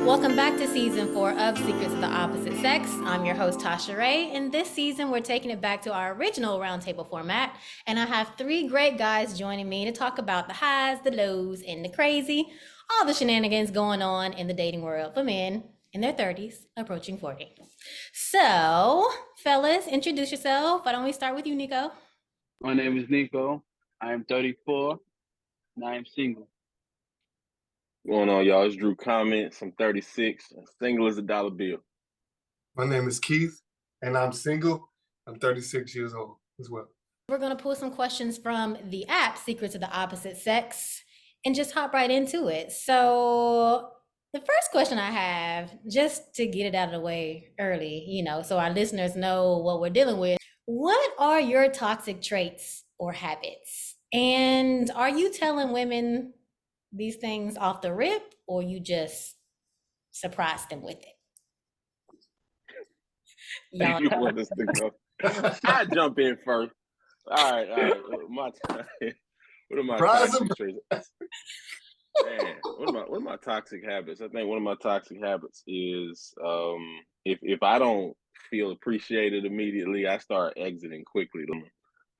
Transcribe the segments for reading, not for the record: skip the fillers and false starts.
Welcome back to season 4 of Secrets of the Opposite Sex. I'm your host, Tasha Ray, and this season we're taking it back to our original roundtable format. And I have 3 great guys joining me to talk about the highs, the lows, and the crazy, all the shenanigans going on in the dating world for men in their 30s, approaching 40. So, fellas, introduce yourself. Why don't we start with you, Nico? My name is Nico. I am 34 and I am single. What's going on, y'all? It's Drew Comments. I'm 36 and single as a dollar bill. My name is Keith and I'm single. I'm 36 years old as well. We're going to pull some questions from the app, Secrets of the Opposite Sex, and just hop right into it. So the first question I have, just to get it out of the way early, so our listeners know what we're dealing with. What are your toxic traits or habits? And are you telling women these things off the rip, or you just surprise them with it? Y'all you want us to go? I jump in first. All right. What are my toxic traits? Man, what are my toxic habits? I think one of my toxic habits is if I don't feel appreciated immediately, I start exiting quickly.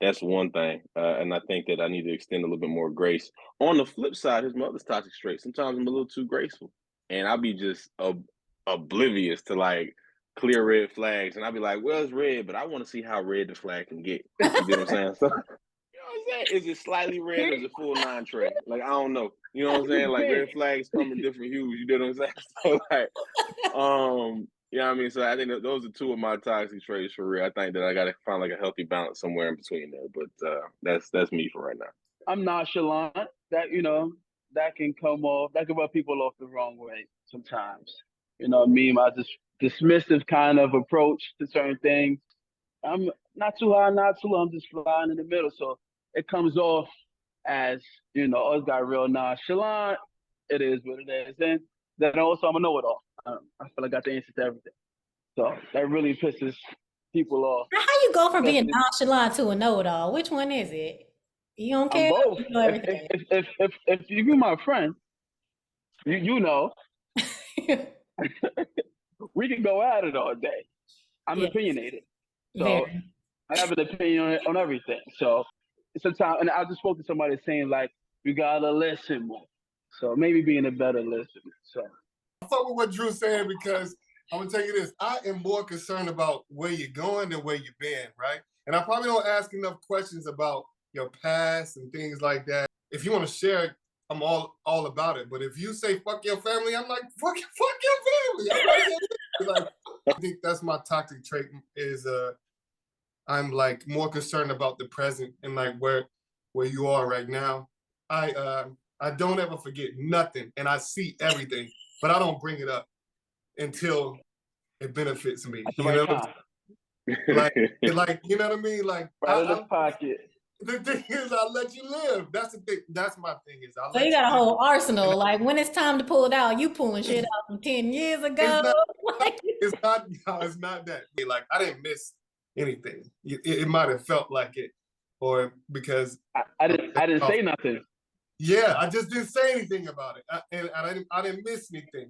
That's one thing, and I think that I need to extend a little bit more grace. On the flip side, here's my other toxic trait. Sometimes I'm a little too graceful, and I'll be just oblivious to like clear red flags, and I'll be like, well, it's red, but I want to see how red the flag can get. You get what I'm saying? So, you know what I'm saying? Is it slightly red or is it full 9 tray? Like, I don't know. You know what I'm saying? Like, red flags come in different hues. You know what I'm saying? So, like, you know what I mean? So I think that those are 2 of my toxic traits for real. I think that I got to find like a healthy balance somewhere in between there. But that's me for right now. I'm nonchalant. That that can rub people off the wrong way sometimes. I just dismissive kind of approach to certain things. I'm not too high, not too low. I'm just flying in the middle. So it comes off as, oh, it's got real nonchalant. It is what it is. And then also I'm a know-it-all. I feel like I got the answer to everything. So that really pisses people off. How you go from being nonchalant to a know-it-all? Which one is it? You don't care? Both. You know everything. If you be my friend, you know, we can go at it all day. I'm opinionated. So I have an opinion on everything. So sometimes, and I just spoke to somebody saying like, you gotta listen more. So maybe being a better listener. So I fuck with what Drew's saying because I'm gonna tell you this. I am more concerned about where you're going than where you've been, right? And I probably don't ask enough questions about your past and things like that. If you want to share it, I'm all about it. But if you say fuck your family, I'm like, fuck your family. Like, I think that's my toxic trait is I'm like more concerned about the present and like where you are right now. I don't ever forget nothing and I see everything, but I don't bring it up until it benefits me. You know what like you know what I mean? Like right in the pocket. The thing is, I'll let you live. That's the thing. That's my thing is, so you got a whole arsenal. Like when it's time to pull it out, you pulling shit out from 10 years ago. It's not that. Like I didn't miss anything. It might have felt like it, or because I didn't say nothing. Yeah, I just didn't say anything about it, and I didn't miss anything.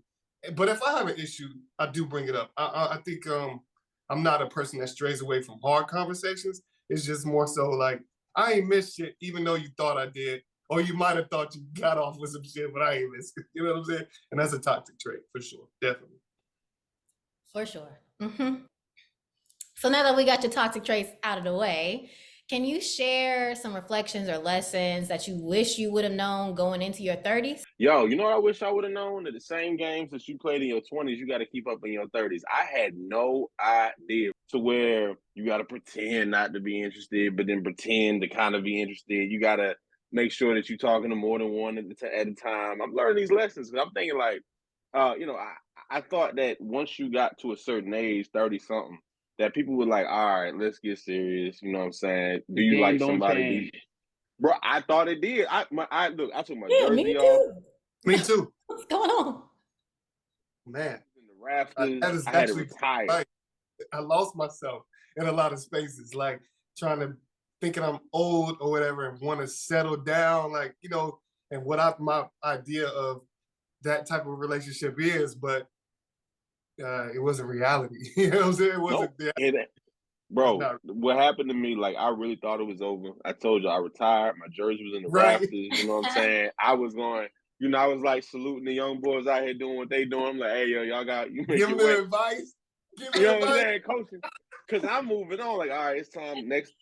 But if I have an issue, I do bring it up. I think I'm not a person that strays away from hard conversations. It's just more so like, I ain't missed shit, even though you thought I did. Or you might have thought you got off with some shit, but I ain't missed it. You know what I'm saying? And that's a toxic trait, for sure. Definitely. For sure. Mm-hmm. So now that we got your toxic traits out of the way, can you share some reflections or lessons that you wish you would have known going into your 30s? Yo, you know what I wish I would have known? That the same games that you played in your 20s, you got to keep up in your 30s. I had no idea to where you got to pretend not to be interested, but then pretend to kind of be interested. You got to make sure that you're talking to more than one at a time. I'm learning these lessons because I'm thinking like, I thought that once you got to a certain age, 30-something, that people were like, all right, let's get serious. You know what I'm saying? Do you like somebody? Bro, I thought it did. I took my jersey off. Me too. What's going on? Man. In the rafters, I had to retire. Right. I lost myself in a lot of spaces, like thinking I'm old or whatever and want to settle down, like, and my idea of that type of relationship is, but it wasn't reality. You know what I'm saying? It wasn't. Nope. Bro, what happened to me, like, I really thought it was over. I told you I retired. My jersey was in the rafters. You know what I'm saying? I was going, I was like saluting the young boys out here doing what they doing. I'm like, hey, yo, y'all got, you make Give it them wet. advice. Give You them know what I'm advice. saying? Coaching. Because I'm moving on. Like, all right, it's time. Next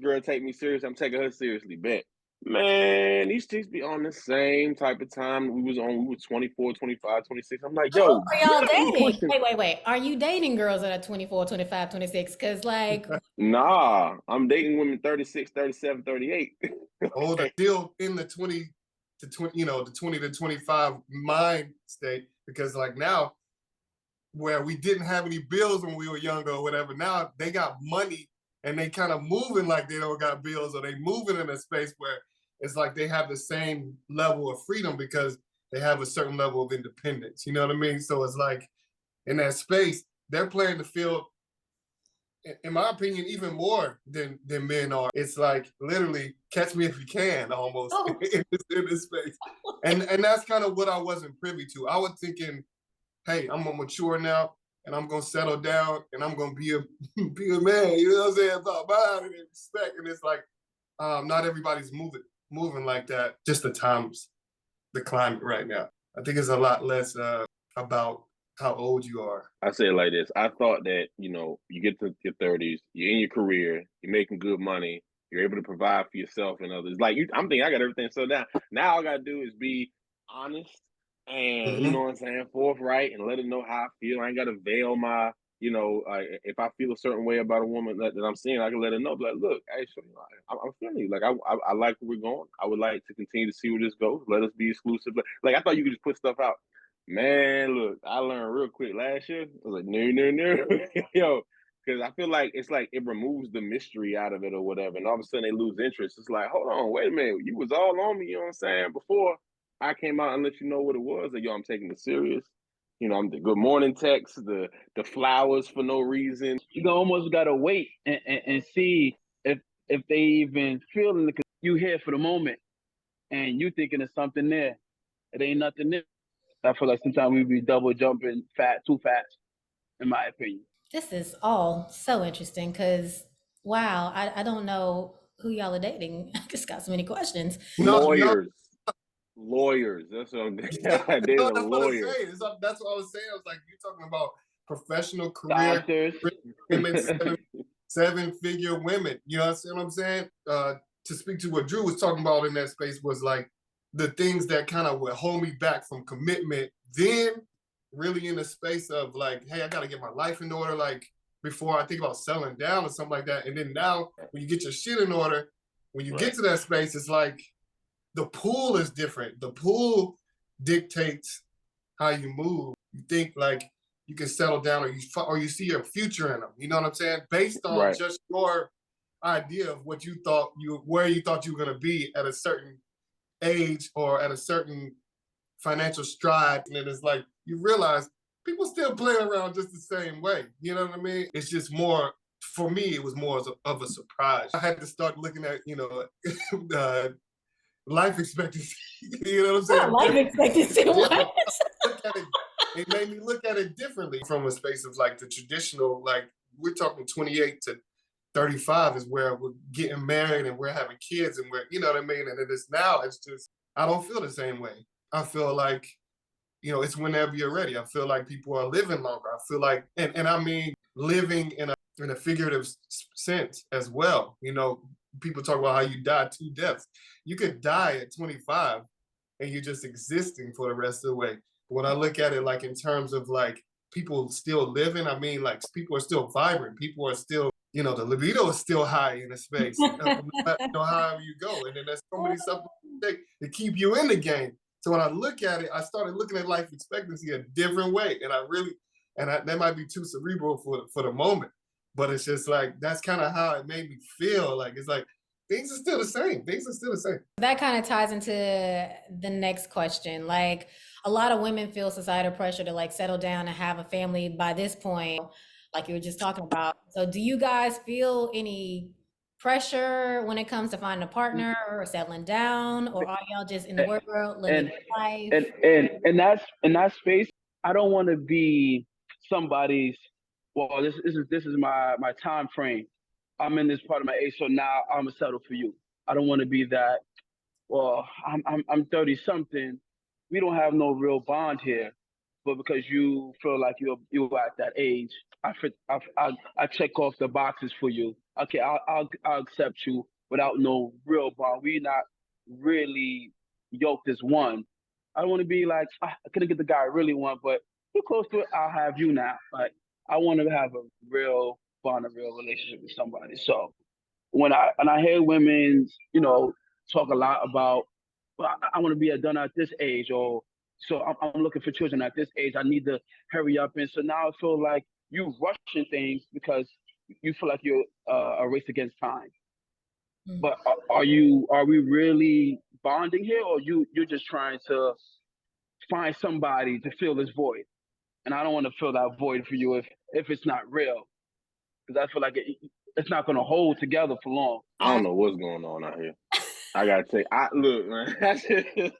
girl take me serious. I'm taking her seriously. Bet. Man, these chicks be on the same type of time we was on. We were 24, 25, 26. I'm like, Who yo, are y'all dating? Wait. Are you dating girls that are 24, 25, 26? Because, like, nah, I'm dating women 36, 37, 38. Older, still in the 20 to 20, the 20 to 25 mind state, because like now, where we didn't have any bills when we were younger or whatever, now they got money and they kind of moving like they don't got bills, or they moving in a space where it's like they have the same level of freedom because they have a certain level of independence. You know what I mean? So it's like in that space, they're playing the field, in my opinion, even more than men are. It's like literally catch me if you can, almost in this space. And that's kind of what I wasn't privy to. I was thinking, hey, I'm gonna mature now and I'm gonna settle down and I'm gonna be a be a man, you know what I'm saying? About mind and respect. And it's like not everybody's moving like that. Just the times, the climate right now. I think it's a lot less about how old you are. I say it like this. I thought that, you get to your 30s, you're in your career, you're making good money, you're able to provide for yourself and others. Like, I'm thinking I got everything settled down. Now all I got to do is be honest and, you know what I'm saying, forthright, and let her know how I feel. I ain't got to veil my, if I feel a certain way about a woman that I'm seeing, I can let her know. Like, look, hey, I'm feeling you. Like, I like where we're going. I would like to continue to see where this goes. Let us be exclusive. Like, I thought you could just put stuff out. Man, look, I learned real quick last year. I was like, no. Yo, because I feel like it's like it removes the mystery out of it or whatever. And all of a sudden they lose interest. It's like, hold on, wait a minute. You was all on me, you know what I'm saying? Before I came out and let you know what it was. Like, yo, I'm taking it serious. I'm the good morning text, the flowers for no reason. You almost gotta wait and see if they even feeling it, because you here for the moment and you thinking of something there. It ain't nothing there. I feel like sometimes we be double jumping too fast, in my opinion. This is all so interesting because, wow, I don't know who y'all are dating. I just got so many questions. Lawyers. That's what I'm They're the lawyers. That's what I was saying. I was like, you're talking about professional career Doctors. women, seven-figure women. You know what I'm saying? To speak to what Drew was talking about in that space was like the things that kind of would hold me back from commitment, then really in the space of like, hey, I got to get my life in order, like before I think about settling down or something like that. And then now when you get your shit in order, when you get to that space, it's like the pool is different. The pool dictates how you move. You think like you can settle down, or you see your future in them. You know what I'm saying? Based on just your idea of what you thought where you thought you were gonna be at a certain age or at a certain financial stride. And then it's like you realize people still play around just the same way. You know what I mean? It's just more, for me, it was more of a surprise. I had to start looking at, life expectancy. You know what I'm saying? Life expectancy. What? It made me look at it differently from a space of like the traditional, like we're talking 28 to 35 is where we're getting married and we're having kids and we're, you know what I mean? And it is now, it's just, I don't feel the same way. I feel like, it's whenever you're ready. I feel like people are living longer. I feel like, and I mean, living in a figurative sense as well. People talk about how you die 2 deaths. You could die at 25 and you're just existing for the rest of the way. When I look at it like in terms of like people still living, I mean like people are still vibrant. People are still, the libido is still high in the space, however you go. And then there's so many something to keep you in the game. So when I look at it, I started looking at life expectancy a different way. And that might be too cerebral for the moment, but it's just like, that's kind of how it made me feel. Like, it's like, things are still the same. That kind of ties into the next question. Like, a lot of women feel societal pressure to like settle down and have a family by this point, like you were just talking about. So do you guys feel any pressure when it comes to finding a partner or settling down, or are y'all just in the world living and life? and that's space. I don't want to be somebody's. Well, this is my time frame. I'm in this part of my age, so now I'm gonna settle for you. I don't want to be that. Well, I'm 30 something. We don't have no real bond here, but because you feel like you're at that age, I check off the boxes for you. Okay, I'll accept you without no real bond. We not really yoked as one. I don't want to be like I couldn't get the guy I really want, but you're close to it. I'll have you now. Like I want to have a real bond, a real relationship with somebody. So when I hear women, talk a lot about, well, I want to be done at this age, or so I'm looking for children at this age. I need to hurry up, and so now I feel like you rushing things because you feel like you're a race against time. But are we really bonding here, or you're just trying to find somebody to fill this void? And I don't want to fill that void for you if it's not real, because I feel like it's not going to hold together for long. I don't know what's going on out here. I gotta tell you, look, man.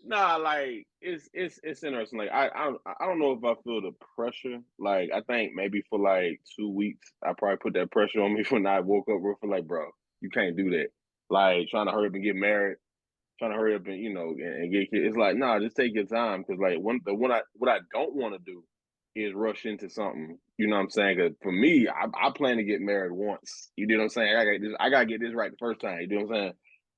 Nah, like it's interesting. Like I don't know if I feel the pressure. Like I think maybe for like 2 weeks, I probably put that pressure on me when I woke up. Real for like, bro, you can't do that. Like trying to hurry up and get married, trying to hurry up and and get kids. It's like, nah, just take your time, because like what I don't want to do is rush into something. You know what I'm saying? Because for me, I plan to get married once. You know what I'm saying? I gotta get this right the first time. You know what I'm saying?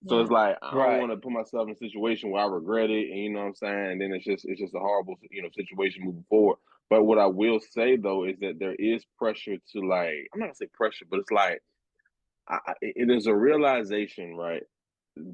So Yeah. it's like I don't Right. want to put myself in a situation where I regret it, and you know what I'm saying. And then it's just a horrible situation moving forward. But what I will say though is that there is pressure to, like, I'm not gonna say pressure, but it's like it is a realization, right,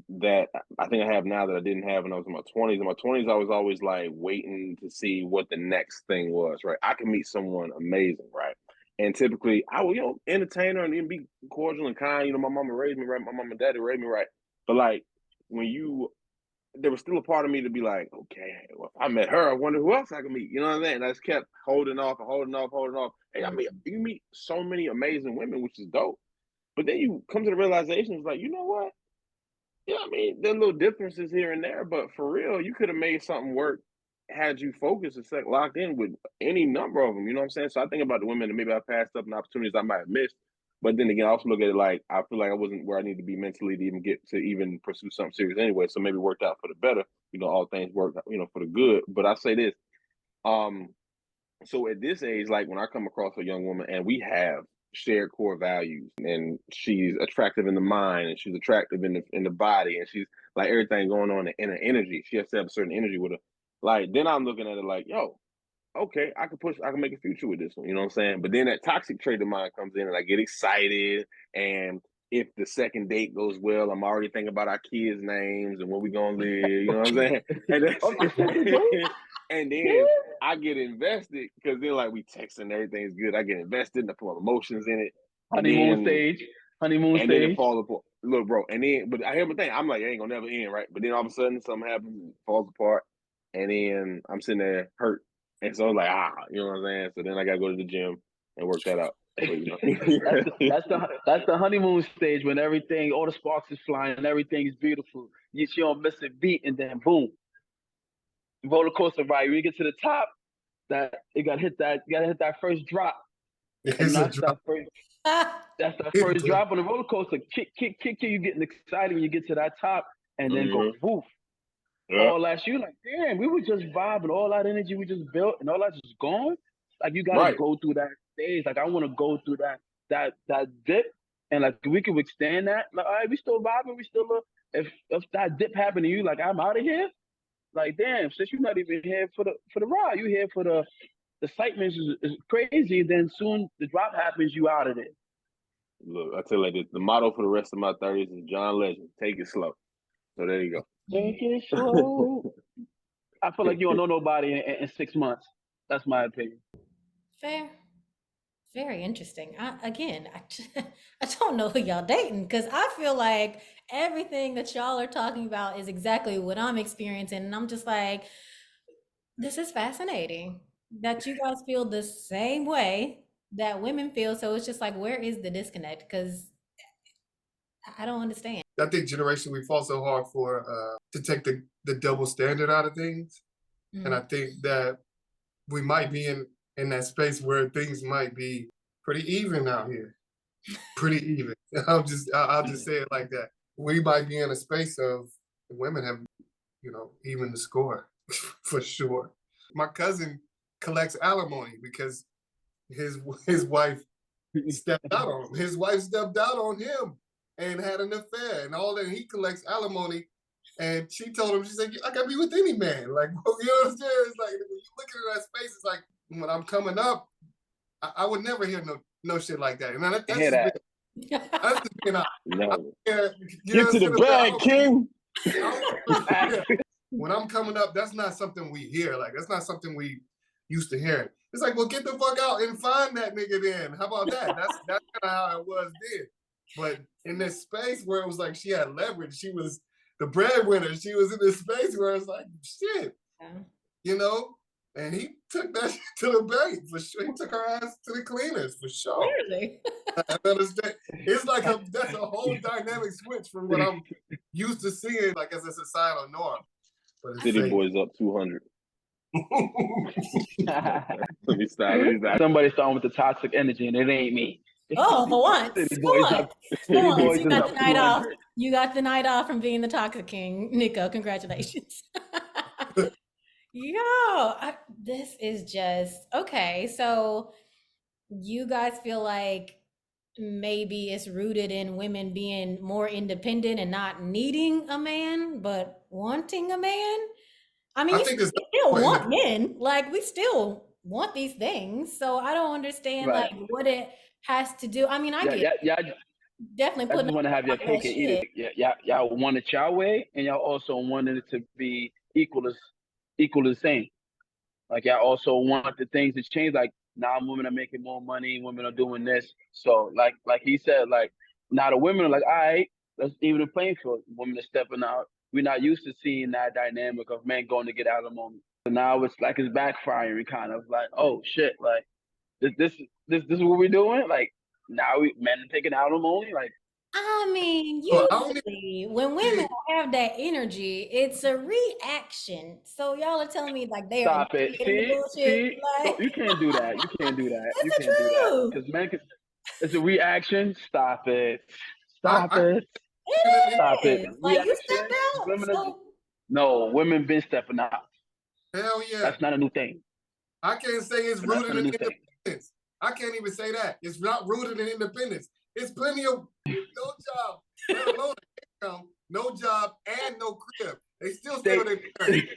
that I think I have now that I didn't have when I was in my 20s. In my 20s, I was always like waiting to see what the next thing was, right? I can meet someone amazing, right? And typically I will, entertain her and then be cordial and kind. My mama raised me right. My mom and daddy raised me right. But like there was still a part of me to be like, okay, well, if I met her, I wonder who else I can meet. You know what I'm saying? I just kept holding off and holding off, holding off. Hey, I mean, you meet so many amazing women, which is dope. But then you come to the realization, it's like, you know what? Yeah, I mean, there are little differences here and there, but for real, you could have made something work had you focused and set locked in with any number of them. You know what I'm saying? So I think about the women that maybe I passed up and opportunities I might have missed. But then again, I also look at it like I feel like I wasn't where I need to be mentally to even get to even pursue something serious anyway. So maybe it worked out for the better. All things work, for the good. But I say this, um, so at this age, like when I come across a young woman and we have shared core values, and she's attractive in the mind and she's attractive in the body, and she's like everything going on in her energy, she has to have a certain energy with her. Like then I'm looking at it like, yo, okay, I can make a future with this one. You know what I'm saying? But then that toxic trait of mine comes in and I get excited. And if the second date goes well, I'm already thinking about our kids' names and where we gonna live. You know what I'm saying? And Okay, second date? and Yeah. then I get invested because then like we texting, everything's good. I get invested and I put my emotions in it. And Honeymoon then stage. Honeymoon and then it stage. falls apart. Look, bro, and then but I hear my thing. I'm like, it ain't gonna never end, right? But then all of a sudden something happens, it falls apart, and then I'm sitting there hurt. And so I was like, you know what I'm saying? So then I gotta go to the gym and work that out. But That's the honeymoon stage when everything, all the sparks is flying, and everything is beautiful. You don't miss a beat, and then boom, roller coaster ride. When you get to the top, you gotta hit that first drop, and It's a that's drop. that first drop on the roller coaster. Kick. You getting excited when you get to that top, and then go woof. Yeah. All that you like, damn, we were just vibing, all that energy we just built, and all that's just gone. Like you gotta Right. go through that stage. Like I want to go through that dip, and like we can withstand that. Like all right, we still vibing, we still if that dip happened to you, like I'm out of here. Like damn, since you're not even here for the ride, you here for the excitement is crazy. Then soon the drop happens, you out of there. Look, I tell you like this, the motto for the rest of my 30s is John Legend, take it slow. So there you go. Take it slow. I feel like you don't know nobody in 6 months. That's my opinion. Fair. Very interesting. I don't know who y'all dating because I feel like everything that y'all are talking about is exactly what I'm experiencing. And I'm just like, this is fascinating that you guys feel the same way that women feel. So it's just like, where is the disconnect? Because I don't understand. I think generation we fought so hard for to take the double standard out of things. And I think that we might be in that space where things might be pretty even out here. Pretty even. I'll just say it like that. We might be in a space of women have, even the score for sure. My cousin collects alimony because his wife stepped out on him. His wife stepped out on him and had an affair and all that. He collects alimony. And she told him, she said, I can be with any man. Like, you know what I'm saying? It's like, when you look at that space, it's like, when I'm coming up, I would never hear no shit like that. And that's just being honest. No. Get to the bag, King. When I'm coming up, that's not something we hear. Like, that's not something we used to hear. It's like, well, get the fuck out and find that nigga then. How about that? That's kind of how it was then. But in this space where it was like she had leverage, she was the breadwinner. She was in this space where it's like, shit, and he took that to the bank for sure. He took her ass to the cleaners for sure. Clearly. I understand. It's like that's a whole dynamic switch from what I'm used to seeing, like as a societal norm. But City Boys up 200. Let me stop. Somebody's starting with the toxic energy, and it ain't me. Oh, for once. Boys You got up the night off. 200. You got the night off from being the toxic king. Nico, congratulations. This is just okay. So you guys feel like maybe it's rooted in women being more independent and not needing a man, but wanting a man? I mean, we still want men. Like, we still want these things. So I don't understand like what it has to do. I mean, I get definitely putting. I just want to have your cake and eat it. Y'all want it your way, and y'all also wanted it to be equal to the same. Like, y'all also want the things to change. Like, now women are making more money, women are doing this. So like he said, like, now the women are like, all right, let's even the playing field. Women are stepping out. We're not used to seeing that dynamic of men going to get alimony. So now it's like it's backfiring, kind of like, oh shit, like this is what we're doing. Like, now men are taking alimony. Like, I mean, usually when women have that energy, it's a reaction. So y'all are telling me like they're stop it. See, like... you can't do that. You can't do that. It's the truth. Because men, it's a reaction. Stop it. Stop it. Like, you stepped out. No, women been stepping out. Hell yeah. That's not a new thing. I can't say it's rooted in independence. I can't even say that. It's not rooted in independence. It's plenty of no job, let alone income, no job, and no crib. They still stay with their parents.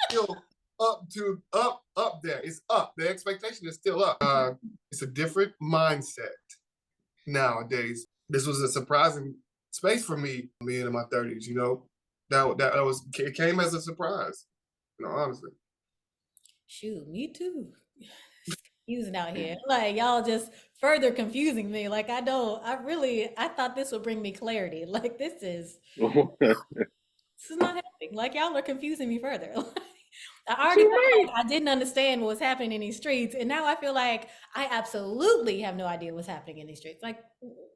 Still up there. It's up. The expectation is still up. It's a different mindset nowadays. This was a surprising space for me in my 30s. It came as a surprise. Honestly. Shoot, me too. Confusing out here. Like, y'all just further confusing me. Like, I thought this would bring me clarity. Like, this is not happening. Like, y'all are confusing me further. I already felt like I didn't understand what was happening in these streets, and now I feel like I absolutely have no idea what's happening in these streets. Like,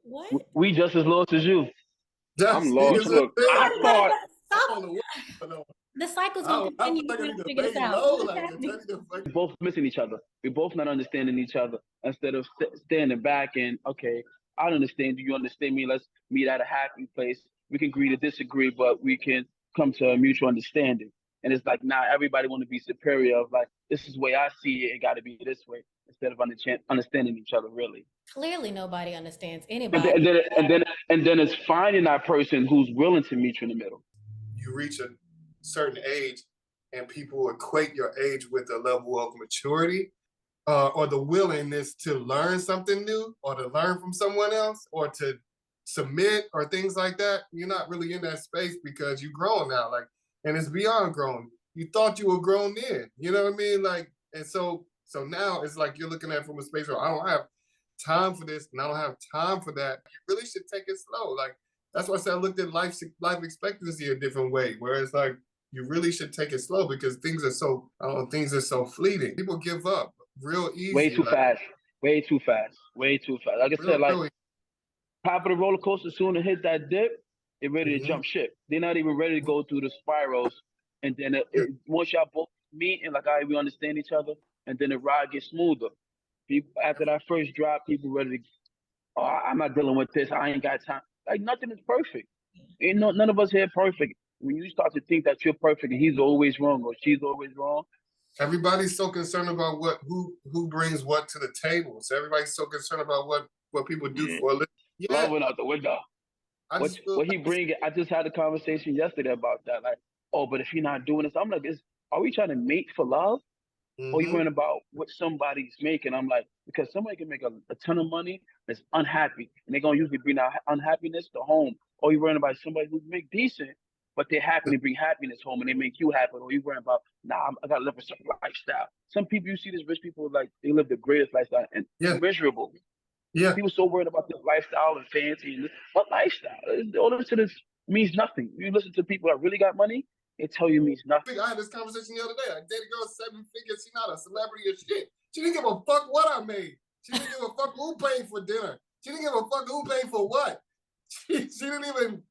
what? We just as lost as you. I'm lost. Look, I thought the cycle's gonna continue. We're gonna figure this out. We're both missing each other. We're both not understanding each other. Instead of standing back and, okay, I understand. Do you understand me? Let's meet at a happy place. We can agree to disagree, but we can come to a mutual understanding. And it's like, now everybody want to be superior of like, this is the way I see it. It got to be this way, instead of understanding each other, really. Clearly, nobody understands anybody. And then it's finding that person who's willing to meet you in the middle. You reach a certain age and people equate your age with a level of maturity or the willingness to learn something new or to learn from someone else or to submit or things like that. You're not really in that space because you're grown now, like, and it's beyond grown. You thought you were grown then, you know what I mean? Like, and so now it's like you're looking at it from a space where I don't have time for this and I don't have time for that. You really should take it slow. Like, that's why I said I looked at life expectancy a different way, where it's like, you really should take it slow because things are so fleeting. People give up real easy. Way too fast. Like I said, like, top of the roller coaster, soon to hit that dip, they're ready to Mm-hmm. jump ship. They're not even ready to go through the spirals. And then once y'all both meet and like, all right, we understand each other, and then the ride gets smoother. People after that first drop, people ready to. Oh, I'm not dealing with this. I ain't got time. Like nothing is perfect. Ain't no none of us here perfect. When you start to think that you're perfect and he's always wrong or she's always wrong, Everybody's so concerned about who brings what to the table. So everybody's so concerned about what people do for a living. love Yeah, went out the window. I just feel What he bring? I just had a conversation yesterday about that. Like, oh, but if you're not doing this, I'm like, are we trying to mate for love? Or you mm-hmm. worrying about what somebody's making? I'm like, because somebody can make a ton of money that's unhappy, and they're gonna usually bring that unhappiness to home. Or you worrying about somebody who make decent, but they're happy to bring happiness home, and they make you happy. Or you worrying about, nah, I gotta live a certain lifestyle. Some people, you see these rich people, like they live the greatest lifestyle and Yeah, miserable. yeah. People so worried about their lifestyle and fancy. And what lifestyle? All this shit means nothing. You listen to people that really got money, they tell you it means nothing. I had this conversation the other day. I dated a girl 7 figures. She's not a celebrity or shit. She didn't give a fuck what I made. She didn't give a fuck who paid for dinner. She didn't give a fuck who paid for what. She didn't even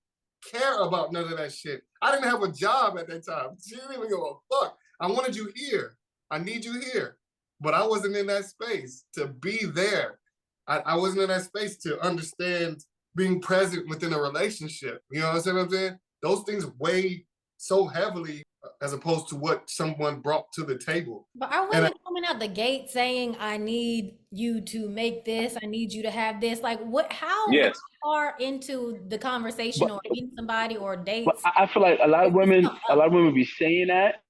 care about none of that shit. I didn't have a job at that time. She didn't even give a fuck. I wanted you here. I need you here. But I wasn't in that space to be there. I wasn't in that space to understand being present within a relationship. You know what I'm saying? Those things weigh so heavily as opposed to what someone brought to the table. But are women coming out the gate saying, I need you to make this, I need you to have this? Like how Yes. far into the conversation or meeting somebody or But dates? I feel like a lot of women be saying that.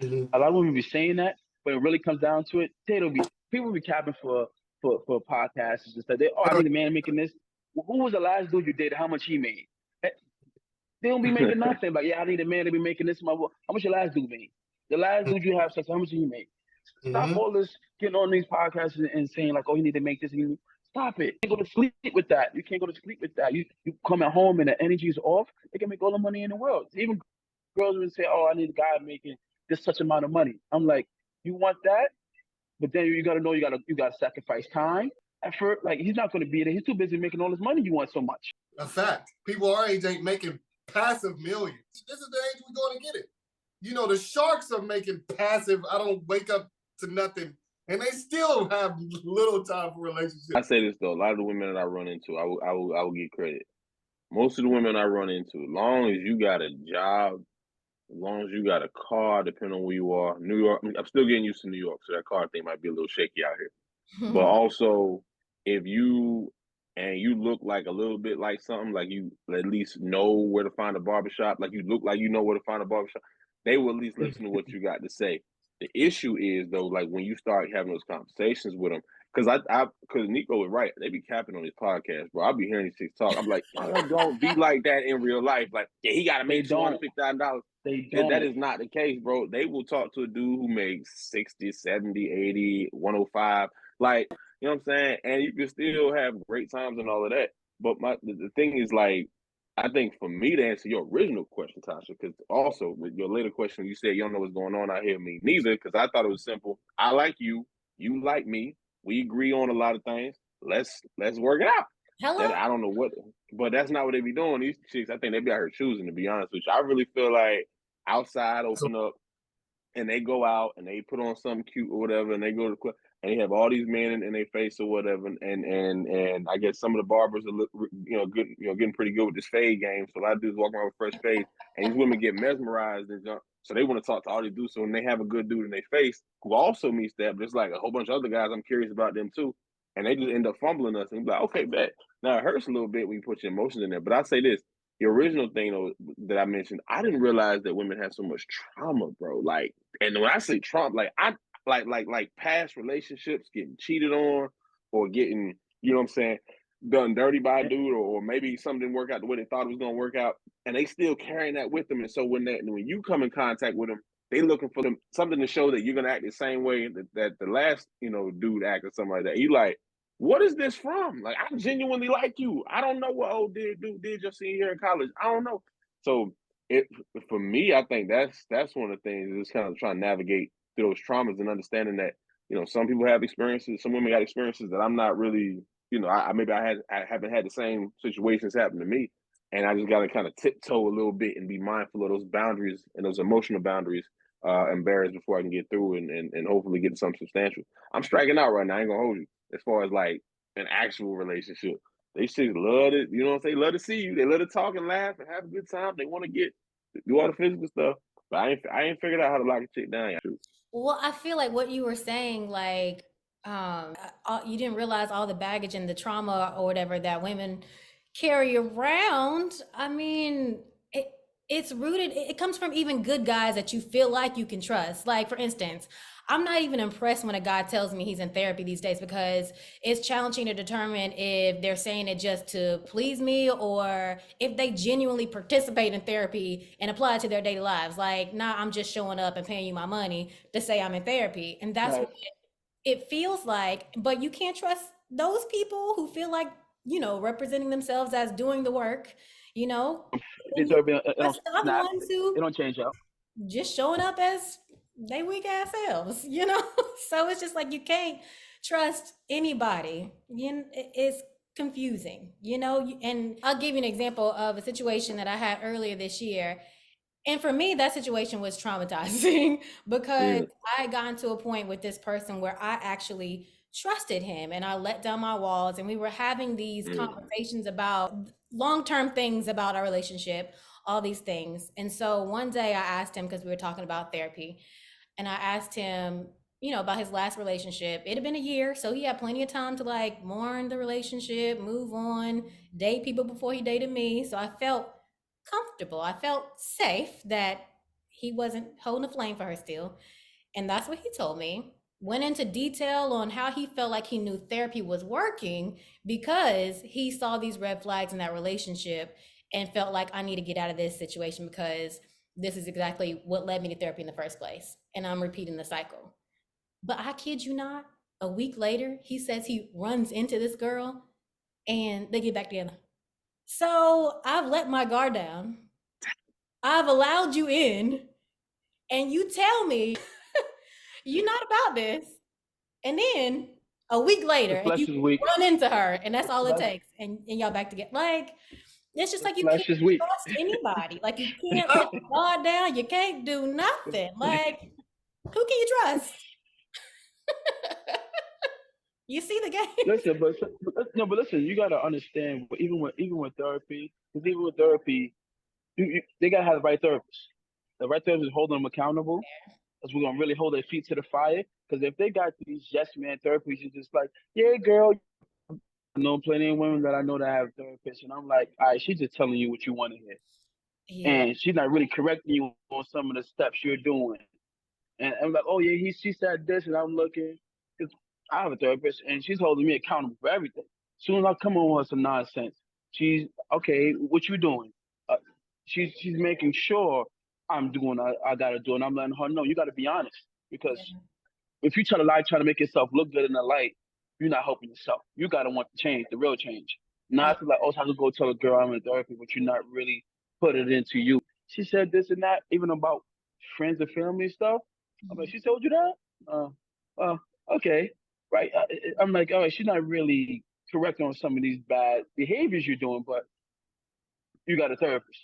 Mm-hmm. A lot of women be saying that, but it really comes down to it. People be capping for podcasts and stuff. I need a man making this. Well, who was the last dude you dated? How much he made? They don't be making nothing. But yeah, I need a man to be making this. How much your last dude made? The last dude you have sex, how much did he make? Stop Mm-hmm. all this getting on these podcasts and saying like, oh, you need to make this. Stop it. You can't go to sleep with that. You can't go to sleep with that. You come at home and the energy is off. They can make all the money in the world. Even girls would say, oh, I need a guy making this such amount of money. I'm like, you want that? But then you gotta know you gotta sacrifice time, effort. Like he's not gonna be there. He's too busy making all this money you want so much. A fact. People our age ain't making passive millions. This is the age we're going to get it. You know, the sharks are making passive, I don't wake up to nothing, and they still have little time for relationships. I say this though, a lot of the women that I run into, I will give credit. Most of the women I run into, as long as you got a job, as long as you got a car, depending on where you are, New York, I'm still getting used to New York, so that car thing might be a little shaky out here. But also, if you look like a little bit like something, like you at least know where to find a barbershop, like you look like you know where to find a barbershop, they will at least listen to what you got to say. The issue is though, like when you start having those conversations with them, because because Nico was right, they be capping on his podcast, bro. I'll be hearing these chicks talk. I'm like, don't be like that in real life. Like, yeah, he got to make $250,000. They don't. That is not the case, bro. They will talk to a dude who makes 60, 70, 80, 105. Like, you know what I'm saying? And you can still have great times and all of that. But the thing is, like, I think for me to answer your original question, Tasha, because also with your later question, you said you don't know what's going on out here. Me neither, because I thought it was simple. I like you. You like me. We agree on a lot of things. Let's work it out. Hello? I don't know what, but that's not what they be doing. These chicks, I think they be out here choosing, to be honest with you. I really feel like outside open up and they go out and they put on something cute or whatever, and they go to the club and they have all these men in their face or whatever, and I guess some of the barbers are good, getting pretty good with this fade game. So a lot of dudes walking around with fresh fade, and these women get mesmerized and jump. So they want to talk to all these dudes. So when they have a good dude in their face who also meets that, there's like a whole bunch of other guys I'm curious about them too, and they just end up fumbling us and be like, okay, bet. Now it hurts a little bit when you put your emotions in there, but I say this. The original thing though that I mentioned, I didn't realize that women have so much trauma, bro. Like, and when I say trauma, like I like past relationships, getting cheated on, or getting, you know what I'm saying, done dirty by a dude, or maybe something didn't work out the way they thought it was gonna work out, and they still carrying that with them. And so when you come in contact with them, they looking for something to show that you're gonna act the same way that the last dude acted, something like that. You like, what is this from? Like, I genuinely like you. I don't know what old dude did your senior year in college. I don't know. So for me, I think that's one of the things is kind of trying to navigate through those traumas and understanding that some people have experiences, some women got experiences that I'm not really you know, I haven't had the same situations happen to me, and I just got to kind of tiptoe a little bit and be mindful of those boundaries and those emotional boundaries, embarrassed before I can get through and hopefully get something substantial. I'm striking out right now. I ain't gonna hold you. As far as like an actual relationship, they chicks love it. You know what I'm saying? Love to see you. They love to talk and laugh and have a good time. They want to do all the physical stuff. But I ain't figured out how to lock a chick down yet. Well, I feel like what you were saying, like, you didn't realize all the baggage and the trauma or whatever that women carry around. I mean, it's rooted, it comes from even good guys that you feel like you can trust. Like, for instance, I'm not even impressed when a guy tells me he's in therapy these days, because it's challenging to determine if they're saying it just to please me or if they genuinely participate in therapy and apply it to their daily lives. Like, nah, I'm just showing up and paying you my money to say I'm in therapy. And that's what it feels like. But you can't trust those people who feel like, representing themselves as doing the work, you know. And you trust the other ones who It don't change up. just showing up as they weak ass selves, So it's just like you can't trust anybody. It's confusing, And I'll give you an example of a situation that I had earlier this year. And for me, that situation was traumatizing because I had gotten to a point with this person where I actually trusted him and I let down my walls, and we were having these conversations about long-term things about our relationship, all these things. And so one day I asked him, because we were talking about therapy, and I asked him, about his last relationship. It had been a year, so he had plenty of time to like mourn the relationship, move on, date people before he dated me. So I felt comfortable. I felt safe that he wasn't holding a flame for her still. And that's what he told me. Went into detail on how he felt like he knew therapy was working because he saw these red flags in that relationship and felt like I need to get out of this situation because this is exactly what led me to therapy in the first place. And I'm repeating the cycle. But I kid you not, a week later, he says he runs into this girl and they get back together. So I've let my guard down. I've allowed you in, and you tell me you're not about this. And then a week later, and you run into her, and that's all it takes. And y'all back together. Like, it's just like you can't trust anybody. Like, you can't let the guard down. You can't do nothing. Like, who can you trust? You see the game. Listen, but listen, you gotta understand. Even with therapy, because even with therapy, they gotta have the right therapist. The right therapist is holding them accountable, because we're gonna really hold their feet to the fire. Because if they got these yes man therapies, you're just like, yeah, girl. I know plenty of women that I know that have therapists, and I'm like, all right, she's just telling you what you want to hear, and she's not really correcting you on some of the steps you're doing. And I'm like, oh yeah, she said this, and I'm looking, because I have a therapist, and she's holding me accountable for everything. Soon as I come on with some nonsense, she's okay. What you doing? She's making sure I'm doing I gotta do, and I'm letting her know you gotta be honest, because if you try to lie, try to make yourself look good in the light, you're not helping yourself. You gotta want the change, the real change. Not to like, oh, I could go tell a girl I'm in therapy, but you're not really put it into you. She said this and that, even about friends and family stuff. I'm like, she told you that? Okay, right. I'm like, all right, she's not really correct on some of these bad behaviors you're doing, but you got a therapist.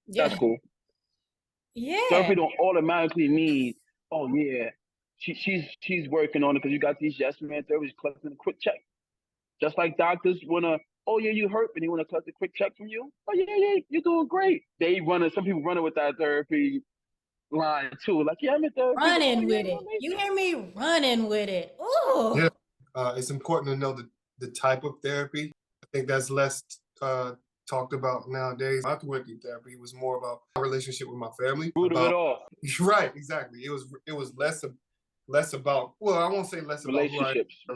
That's cool. Yeah. Therapy don't automatically mean, oh yeah, she's working on it, because you got these yes man therapists collecting a quick check. Just like doctors wanna, oh yeah, you hurt, and they wanna collect a quick check from you. Oh yeah, you're doing great. Some people running with that therapy line too. Like, yeah, I'm in therapy. Running with it. You hear me? Running with it. Ooh. Yeah. It's important to know the type of therapy. I think that's less talked about nowadays. I went through therapy. It was more about my relationship with my family. Root of it all. Right, exactly. It was less about, well, I won't say less about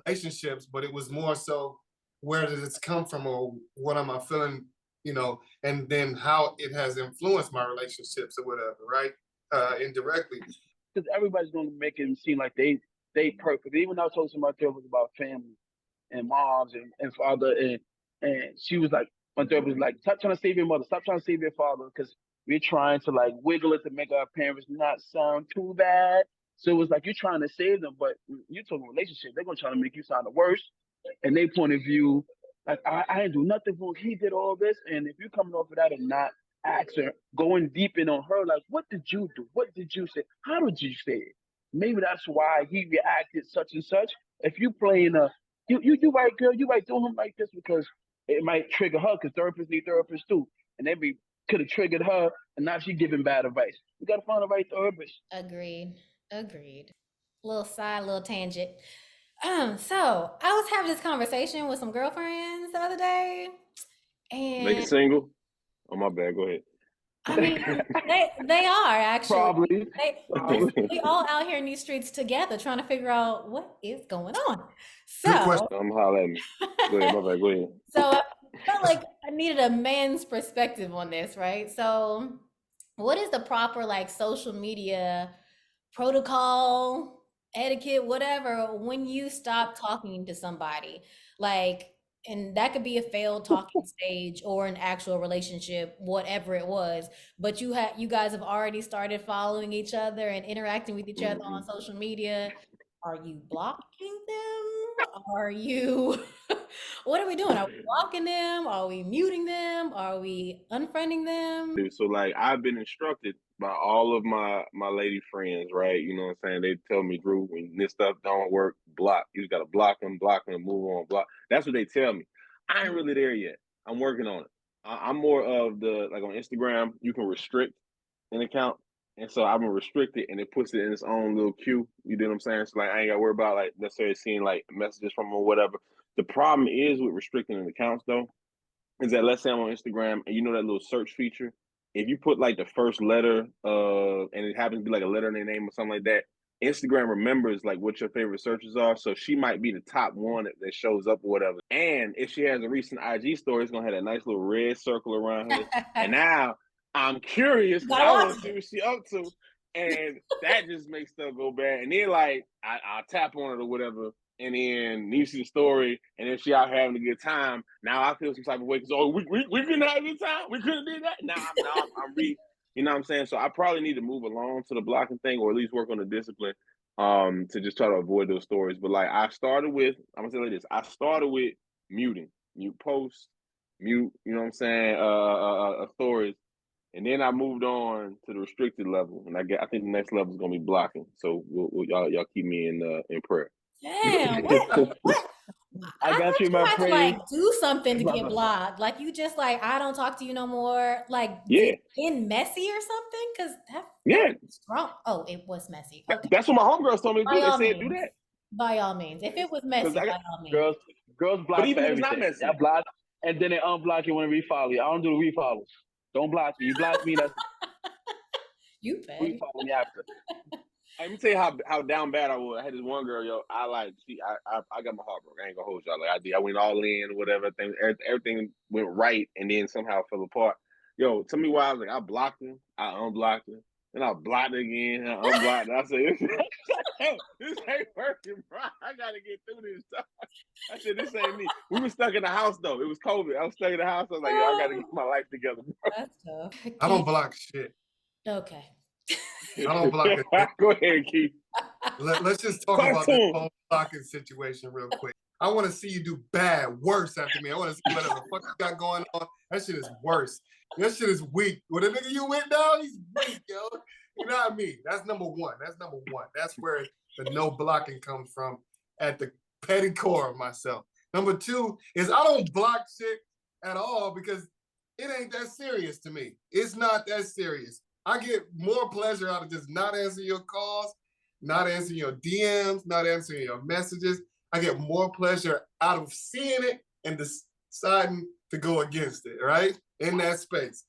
relationships, but it was more so, where did it come from, or what am I feeling, and then how it has influenced my relationships or whatever, right? Indirectly. Because everybody's going to make it seem like they perfect. Even though I told somebody therapist about family and moms and father, and she was like, my therapist was like, stop trying to save your mother, stop trying to save your father, because we're trying to like wiggle it to make our parents not sound too bad. So it was like, you're trying to save them, but you're talking relationship. They're going to try to make you sound the worst. and their point of view, like I didn't do nothing wrong. He did all this, and if you're coming off of that and not asking, going deep in on her, like, what did you do? What did you say? How did you say it? Maybe that's why he reacted such and such. If you playing you right, girl, you right, doing him like this because it might trigger her because therapists need therapists too, and maybe could have triggered her, and now she giving bad advice. We gotta find the right therapist. Agreed. Agreed. Little side, little tangent. So I was having this conversation with some girlfriends the other day, They and single? Oh, my bad. Go ahead. I mean, they are actually. Probably. We all out here in these streets together trying to figure out what is going on. Good So, question. Holler at me. Go ahead, my bad. Go ahead. so I felt like I needed a man's perspective on this, right? So, what is the proper like social media protocol, etiquette, whatever, when you stop talking to somebody? Like, and that could be a failed talking stage or an actual relationship, whatever it was. But you guys have already started following each other and interacting with each other on social media. Are you blocking them? Are you what are we doing? Are we blocking them? Are we muting them? Are we unfriending them? So like I've been instructed by all of my lady friends, right? You know what I'm saying? They tell me, Drew, when this stuff don't work, block. You just gotta block them, move on, block. That's what they tell me. I ain't really there yet. I'm working on it. I'm more of the like on Instagram, you can restrict an account. And so I'm gonna restrict it and it puts it in its own little queue. You know what I'm saying? So like I ain't gotta worry about like necessarily seeing like messages from them or whatever. The problem is with restricting an accounts though, is that let's say I'm on Instagram and you know that little search feature, if you put like the first letter and it happens to be like a letter in their name or something like that, Instagram remembers like what your favorite searches are. So she might be the top one that shows up or whatever. And if she has a recent IG story, it's gonna have that nice little red circle around her. And now I'm curious because I want to see what she up to. And that just makes stuff go bad. And then like I'll tap on it or whatever. And then you see the story, and then she out having a good time. Now I feel some type of way because we couldn't have a good time. We couldn't do that. Now I'm you know what I'm saying? So I probably need to move along to the blocking thing, or at least work on the discipline, to just try to avoid those stories. But like I'm gonna say like this. I started with mute posts, mute. You know what I'm saying? Stories. And then I moved on to the restricted level, and I think the next level is gonna be blocking. So y'all keep me in prayer. Damn, what? I got you, my have friend. to like do something to get blocked. Like you just like I don't talk to you no more. Like getting messy or something because that's strong. Oh, it was messy. Okay. That's what my homegirls told me to do. They said do that. By all means, if it was messy, by all means. Girls block but even for if it's everything. Not messy. I block and then they unblock you when they refollow you. I don't do the refollows. Don't block me. You block me. That's you bet. Refollow me after. Let me tell you how down bad I was. I had this one girl, yo. I got my heart broke. I ain't gonna hold y'all. Like I went all in, whatever. Everything went right, and then somehow fell apart. Yo, tell me why. I was like, I blocked him, I unblocked him, then I blocked again, I unblocked her. I said, this ain't working, bro. I gotta get through this stuff. I said, this ain't me. We were stuck in the house though. It was COVID. I was stuck in the house. I was like, yo, I gotta get my life together, bro. That's tough. I don't block shit. Okay. I don't block it. Go ahead, Keith. Let's just talk about this whole blocking situation real quick. I want to see you do worse after me. I want to see whatever the fuck you got going on. That shit is worse. That shit is weak. When the nigga you went down, he's weak, yo. You know what I mean? That's number one. That's where the no blocking comes from at the petty core of myself. Number two is I don't block shit at all because it ain't that serious to me. It's not that serious. I get more pleasure out of just not answering your calls, not answering your DMs, not answering your messages. I get more pleasure out of seeing it and deciding to go against it, right? In that space,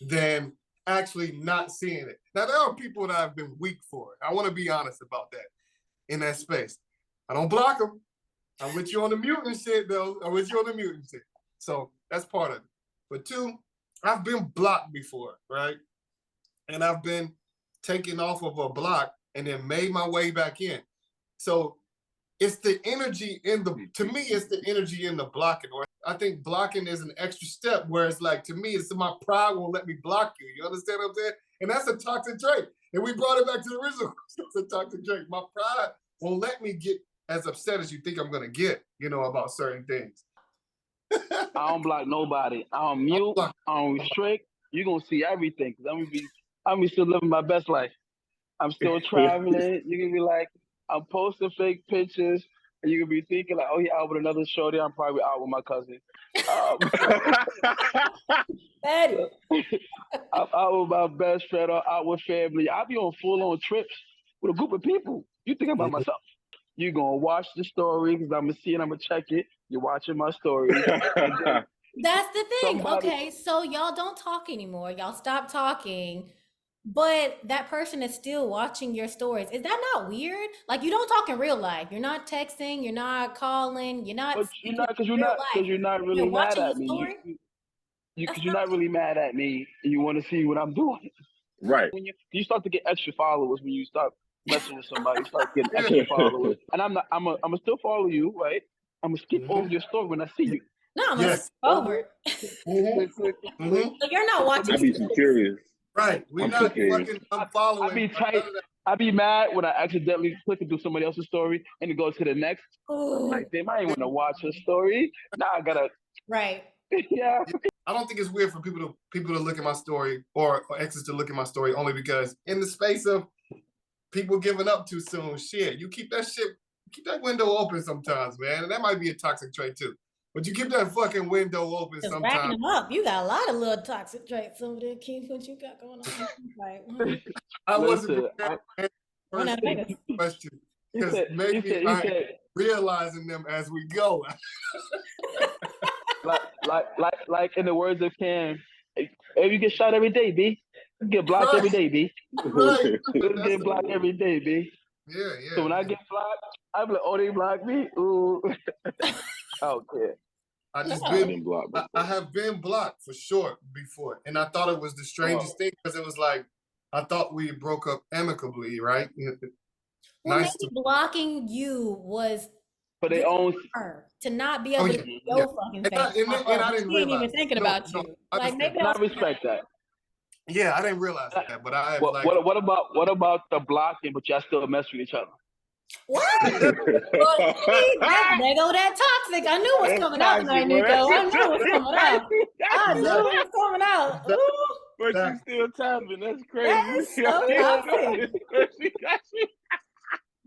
than actually not seeing it. Now, there are people that I've been weak for. I want to be honest about that in that space. I don't block them. I'm with you on the mutant shit, though. So that's part of it. But two, I've been blocked before, right? And I've been taken off of a block and then made my way back in. So it's the energy to me, it's the energy in the blocking. Or I think blocking is an extra step where it's like, to me, it's my pride won't let me block you. You understand what I'm saying? And that's a toxic trait. And we brought it back to the original. It's a toxic trait. My pride won't let me get as upset as you think I'm gonna get, you know, about certain things. I don't block nobody. I don't mute. I don't restrict. You're gonna see everything. Cause I'm be still living my best life. I'm still traveling. You can be like, I'm posting fake pictures, and you can be thinking like, oh, he out with another shorty. I'm probably out with my cousin. I'm out with my best friend or out with family. I'll be on full-on trips with a group of people. You think about myself. You're going to watch the story because I'm going to see it. I'm going to check it. You're watching my story. That's the thing. Okay, so y'all don't talk anymore. Y'all stop talking. But that person is still watching your stories. Is that not weird? Like, you don't talk in real life. You're not texting. You're not calling. You're not. But because you're not really mad at me. Because you're not really mad at me, and you want to see what I'm doing. Right. When you start to get extra followers when you start messing with somebody, you start getting extra followers. And I'm gonna still follow you, right? I'm gonna skip over your story when I see you. No, I'm gonna skip over. So you're not watching. I'd be curious. Right. We're not fucking. I'm following. I be tight. I be mad when I accidentally click into somebody else's story and it goes to the next. Like, damn, I ain't want to watch her story. Now I gotta. Right. Yeah. I don't think it's weird for people to look at my story or exes to look at my story only because in the space of people giving up too soon, shit, you keep that window open sometimes, man. And that might be a toxic trait too. But you keep that fucking window open sometimes. Racking them up. You got a lot of little toxic traits over there, Keith. What you got going on? Like, I wasn't prepared for the question because maybe I'm realizing them as we go. like in the words of Cam, if you get shot every day, B, you get blocked every day, B. Right. You get blocked every day, B. Yeah. So when I get blocked, I'm like, oh, they blocked me? Ooh. Okay. I have been blocked for sure before. And I thought it was the strangest thing because it was like, I thought we broke up amicably, right? Well, maybe blocking you was for their own to not be able to see your fucking face. And I didn't realize. Even thinking about you. Like maybe I respect that. Yeah, I didn't realize that, but I what about the blocking, but y'all still mess with each other? What? Well, there go that toxic. I knew it was coming out tonight, Nico. I knew it was coming out. I knew it was coming out. But she's still tapping. That's crazy. That is so toxic.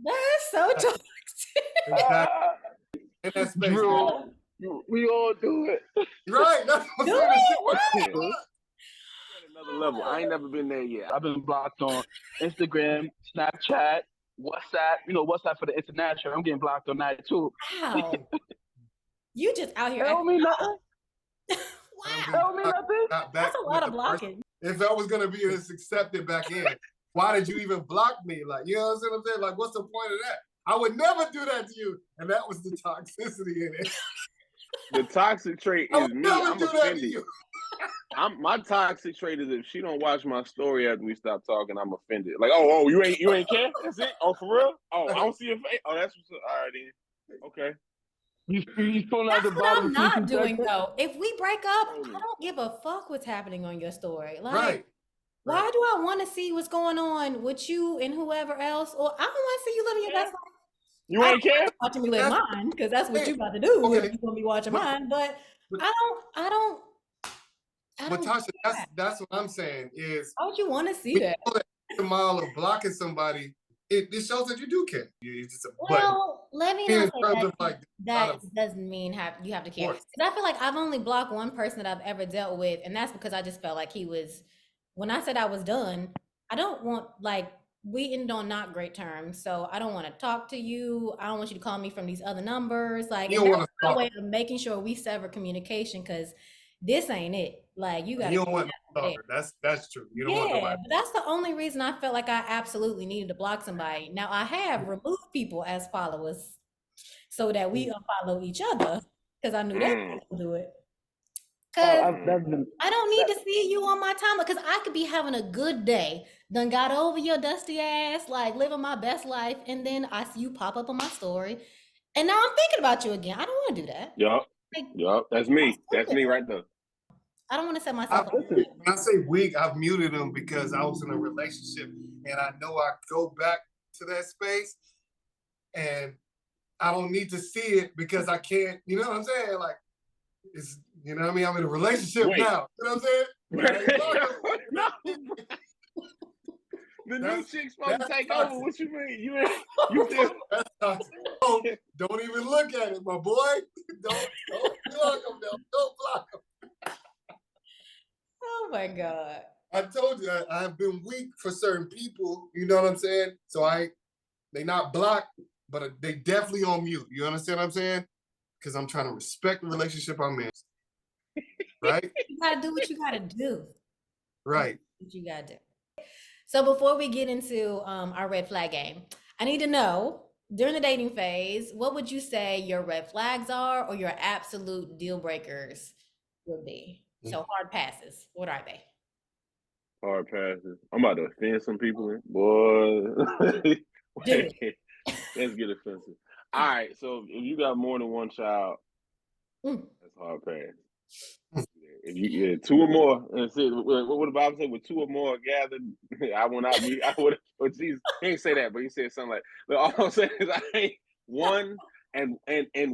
That's so toxic. In that space, Drew, we all do it. Right. That's what another level. I ain't never been there yet. I've been blocked on Instagram, Snapchat, WhatsApp. You know, WhatsApp for the international. I'm getting blocked on that too. Wow. You just out here. Tell me nothing. Wow. Tell me nothing. That's a lot of blocking. If I was gonna be accepted back in, why did you even block me? Like, you know what I'm saying? Like, what's the point of that? I would never do that to you. And that was the toxicity in it. The toxic trait is me. I'm offended. My toxic trait is if she don't watch my story after we stop talking, I'm offended. Like, oh, you ain't care? That's it? Oh, for real? Oh, I don't see your face. Oh, that's what's all right then. Okay. You pulling out the bottom. That's what I'm not doing though. If we break up, I don't give a fuck what's happening on your story. Like, why do I want to see what's going on with you and whoever else? Or I don't want to see you living your best life. You ain't care? Watching me live mine, because that's what you about to do if you want me watching mine. But I don't. But Tasha, that's what I'm saying is. How would you want to see that? The mile of blocking somebody, it shows that you do care. It's just let me not say that doesn't mean you have to care. Because I feel like I've only blocked one person that I've ever dealt with, and that's because I just felt like he was. When I said I was done, I don't want we ended on not great terms, so I don't want to talk to you. I don't want you to call me from these other numbers. Like, and that's my way of making sure we sever communication because this ain't it. Like, you got. You don't want to talk. That's true. You don't want nobody. But that's the only reason I felt like I absolutely needed to block somebody. Now I have removed people as followers so that we unfollow each other because I knew that would do it. Cause I don't need to see you on my timeline because I could be having a good day, done got over your dusty ass, like living my best life, and then I see you pop up on my story, and now I'm thinking about you again. I don't want to do that. Yup, that's me. That's me right there. I don't want to set myself up. When I say weak, I've muted them because I was in a relationship, and I know I go back to that space, and I don't need to see it because I can't, you know what I'm saying? Like, it's, you know what I mean? I'm in a relationship now. You know what I'm saying? No. The new chick's supposed to take over. What you mean? You still that's toxic. Don't even look at it, my boy. Don't block him. Don't block him. Oh my God. I told you I've been weak for certain people. You know what I'm saying? So they not blocked, but they definitely on mute. You understand what I'm saying? Because I'm trying to respect the relationship I'm in. Right? You gotta do what you gotta do. Right. What you gotta do. So before we get into our red flag game, I need to know, during the dating phase, what would you say your red flags are or your absolute deal breakers would be? So hard passes, what are they? hard passes. I'm about to offend some people, boy. Do it. Let's get offensive. All right, so if you got more than one child, that's hard pass. If you two or more, and see what the Bible say, with two or more gathered, I will not be. I would. But Jesus, he ain't say that, but he said something like. But all I'm saying is, I ain't one, and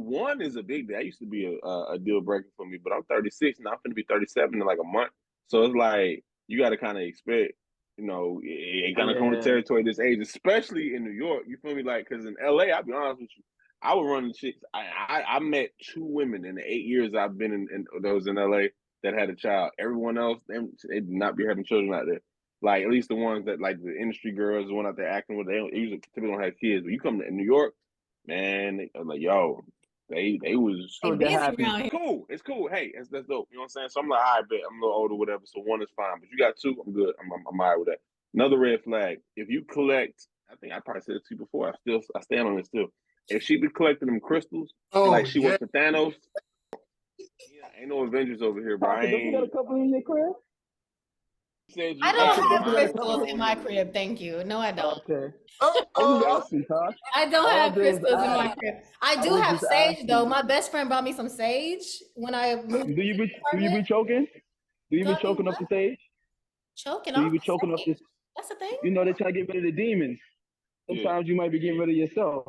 one is a big deal. That used to be a deal breaker for me, but I'm 36 now. I'm gonna be 37 in like a month, so it's like you got to kind of expect, it kind of come with territory this age, especially in New York. You feel me? Like, because in LA, I'll be honest with you, I was running chicks. I met 2 women in the 8 years I've been in that was in LA that had a child. Everyone else, they did not be having children out there. Like, at least the ones that, like, the industry girls, the one out there acting with, they usually typically don't have kids. But you come to New York, man, I'm like, yo, they was cool. It's cool. Hey, that's dope. You know what I'm saying? So I'm like, all right, bet. I'm a little older, whatever. So 1 is fine. But you got 2, I'm good. I'm all right with that. Another red flag. If you collect, I think I probably said it to you before. I stand on it still. If she be collecting them crystals, like she worked for Thanos. Yeah, ain't no Avengers over here, bro. Don't you got a couple in your crib? I don't have crystals in my crib, thank you. No, I don't. Okay. Oh, I don't have crystals in my crib. I do have sage though. My best friend brought me some sage when I moved. Do you be choking? Do you be choking up the sage? Choking Do off you be the choking up sage? this? That's a thing. You know they try to get rid of the demons. Sometimes you might be getting rid of yourself.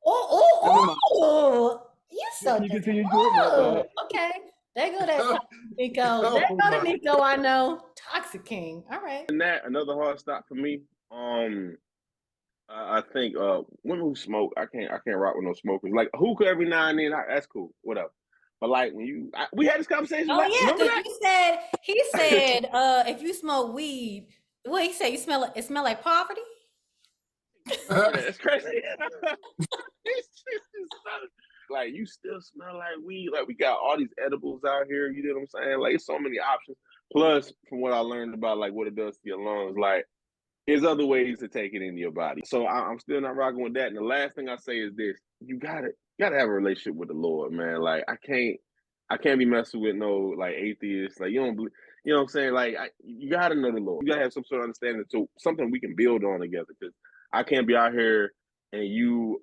Oh! You so you continue to okay. There go that Nico. There go the Nico I know. Toxic King. All right. And that another hard stop for me. I think women who smoke, I can't rock with no smokers. Like hookah every now and then, that's cool, whatever. But like when we had this conversation. Oh yeah, because he said if you smoke weed, what he said, it smell like poverty. That's crazy. Like you still smell like weed. Like we got all these edibles out here. You know what I'm saying? Like it's so many options. Plus, from what I learned about like what it does to your lungs, like there's other ways to take it into your body. So I'm still not rocking with that. And the last thing I say is this: you gotta have a relationship with the Lord, man. Like I can't be messing with no like atheists. Like you don't believe. You know what I'm saying? Like you gotta know the Lord. You gotta have some sort of understanding to something we can build on together. Because I can't be out here and you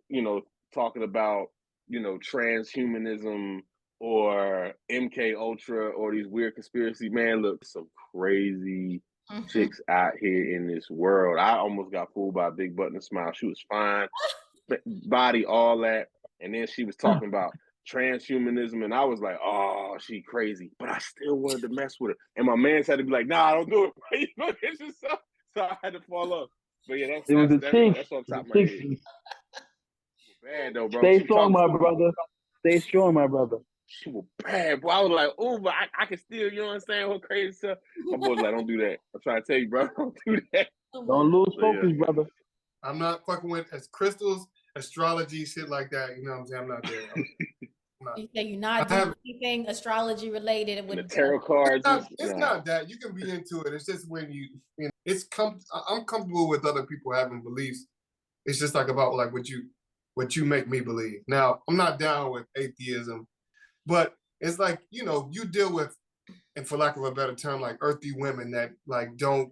talking about transhumanism or MK Ultra or these weird conspiracy. Man, look, some crazy chicks out here in this world. I almost got fooled by a big button and smile. She was fine, body, all that, and then she was talking about transhumanism, and I was like, oh, she crazy, but I still wanted to mess with her. And my man had to be like, nah, don't do it. It's just so I had to fall off. But yeah, that's on top of my head. Bad though, bro. Stay strong, my brother. Stay strong, my brother. She was bad, bro. I was like, oh, but I can still, you know what I'm saying? What crazy stuff. My boy's like, don't do that. I'm trying to tell you, bro, don't do that. Don't lose focus, brother. I'm not fucking with crystals, astrology, shit like that. You know what I'm saying? I'm not there. You say you're not doing anything astrology related with the tarot cards. It's not that. You can be into it. It's just when I'm comfortable with other people having beliefs. It's just like about like what you make me believe. Now, I'm not down with atheism, but it's like, you deal with, and for lack of a better term, like earthy women that like don't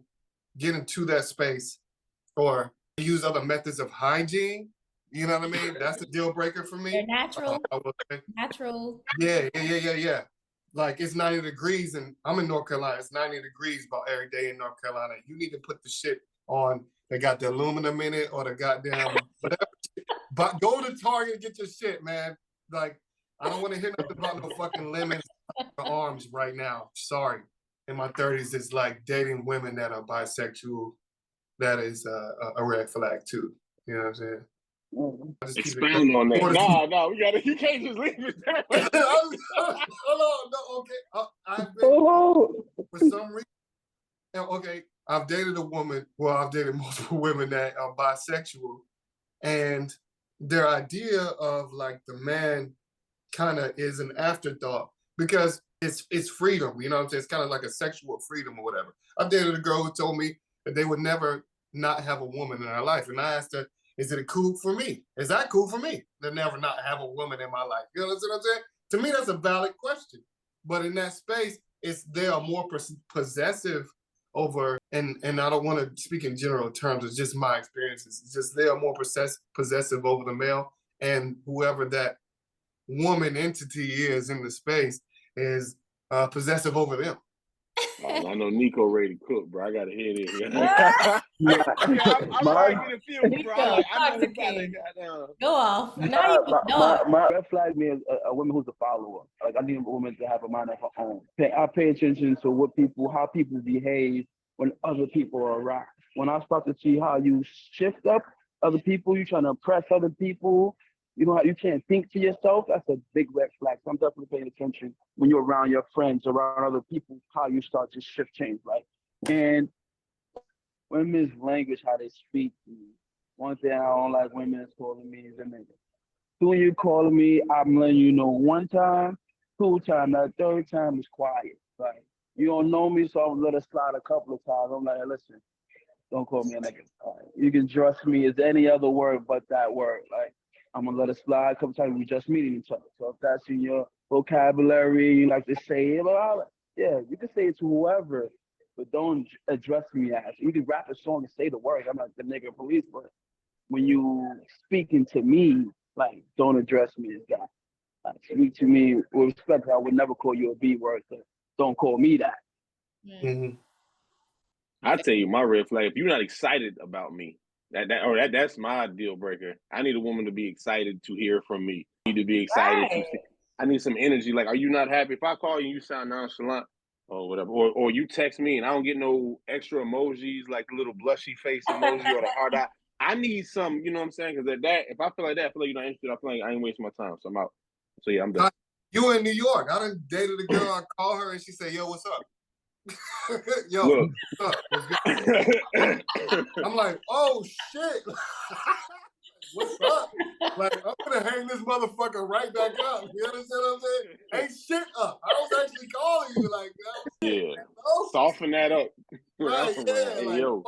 get into that space or use other methods of hygiene. You know what I mean? That's a deal breaker for me. They're natural. Natural. Yeah. Like it's 90 degrees and I'm in North Carolina. It's 90 degrees about every day in North Carolina. You need to put the shit on that got the aluminum in it or the goddamn whatever. But go to Target and get your shit, man. Like, I don't want to hear nothing about no fucking lemons or arms right now. Sorry. In my 30s, it's like dating women that are bisexual. That is a red flag too. You know what I'm saying? Expound on that. No, we gotta. You can't just leave it that way. Hold on, no, okay. I've been for some reason. Okay, I've dated a woman. Well, I've dated multiple women that are bisexual, and their idea of like the man kind of is an afterthought because it's freedom. You know what I'm saying? It's kind of like a sexual freedom or whatever. I've dated a girl who told me that they would never not have a woman in her life, and I asked her, is it cool for me? Is that cool for me to never not have a woman in my life? You know what I'm saying? To me, that's a valid question. But in that space, they are more possessive over, and I don't want to speak in general terms, it's just my experiences. It's just they are more possessive over the male, and whoever that woman entity is in the space is possessive over them. I know Nico ready to cook, bro. I gotta hear this. I'm trying to get a feel, bro. I know the Go off. My red flag me is a woman who's a follower. Like, I need a woman to have a mind of her own. I pay attention to how people behave when other people are around. When I start to see how you shift up other people, you trying to impress other people, you know how you can't think to yourself, that's a big red flag. So I'm definitely paying attention when you're around your friends, around other people, how you start to shift change, right? And women's language, how they speak to me. One thing I don't like women is calling me is a nigga. So when you calling me, I'm letting you know one time, two times, that third time is quiet. Like, you don't know me, so I'm let it slide a couple of times. I'm like, listen, don't call me a nigga. You can trust me as any other word but that word. Like, I'm gonna let it slide a couple times. We just meeting each other. So if that's in your vocabulary, you like to say it, yeah, you can say it to whoever, but don't address me as. You can rap a song and say the words. I'm like the nigga police, but when you speaking to me, like, don't address me as that. Like, speak to me with respect. I would never call you a B word, so don't call me that. Mm-hmm. I tell you, my red flag. If you're not excited about me, that's my deal breaker. I need a woman to be excited to hear from me. I need to be excited to see. I need some energy. Like, are you not happy? If I call you and you sound nonchalant or whatever, or you text me and I don't get no extra emojis, like the little blushy face emoji or the hard eye, I need some, you know what I'm saying? Because if I feel like that, I feel like you're not interested, I feel like I ain't wasting my time. So I'm out. So yeah, I'm done. You in New York. I done dated a girl, I call her and she said, yo, what's up? Yo, look. What's good? I'm like, oh shit. What's up? Like, I'm gonna hang this motherfucker right back up. You understand what I'm saying? Ain't shit up. I was actually calling you like that. Yeah. Soften that up. Right, yeah. Hey, like, yo.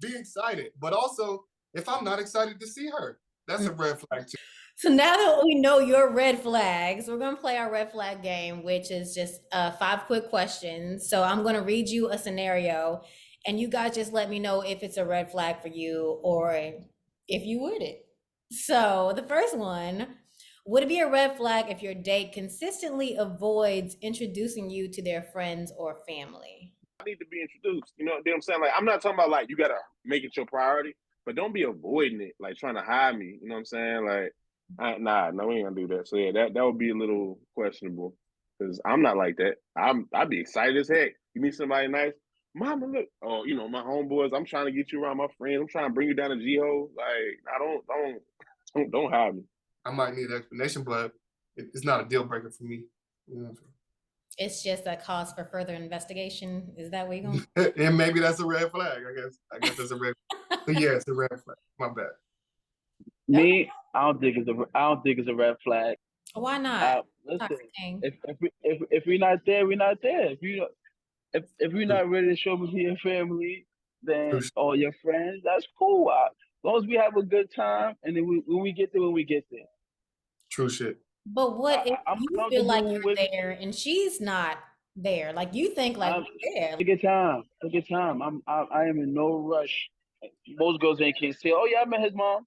Be excited. But also, if I'm not excited to see her, that's a red flag too. So now that we know your red flags, we're going to play our red flag game, which is just 5 quick questions. So I'm going to read you a scenario and you guys just let me know if it's a red flag for you or if you wouldn't. So the first one, would it be a red flag if your date consistently avoids introducing you to their friends or family? I need to be introduced. You know what I'm saying? Like, I'm not talking about like you got to make it your priority, but don't be avoiding it, like trying to hide me. You know what I'm saying? Like, nah, we ain't gonna do that. So yeah, that would be a little questionable because I'm not like that. I'd be excited as heck. You meet somebody nice, mama, look. Oh, you know my homeboys. I'm trying to get you around my friends. I'm trying to bring you down to G-Ho. Like, I don't hide me. I might need an explanation, but it's not a deal breaker for me. You know, it's just a cause for further investigation. Is that where you're going? And maybe that's a red flag. I guess that's a red flag. But yeah, it's a red flag. My bad. Me, I don't think it's a red flag. Why not? Listen, if we're not there, we're not there. If you're not ready to show me to your family, then or your friends, that's cool. As long as we have a good time, and then when we get there. True shit. But what if you feel like you're there and she's not there? Like, you think like, yeah. Take your time. I am in no rush. Most girls can't say, oh yeah, I met his mom.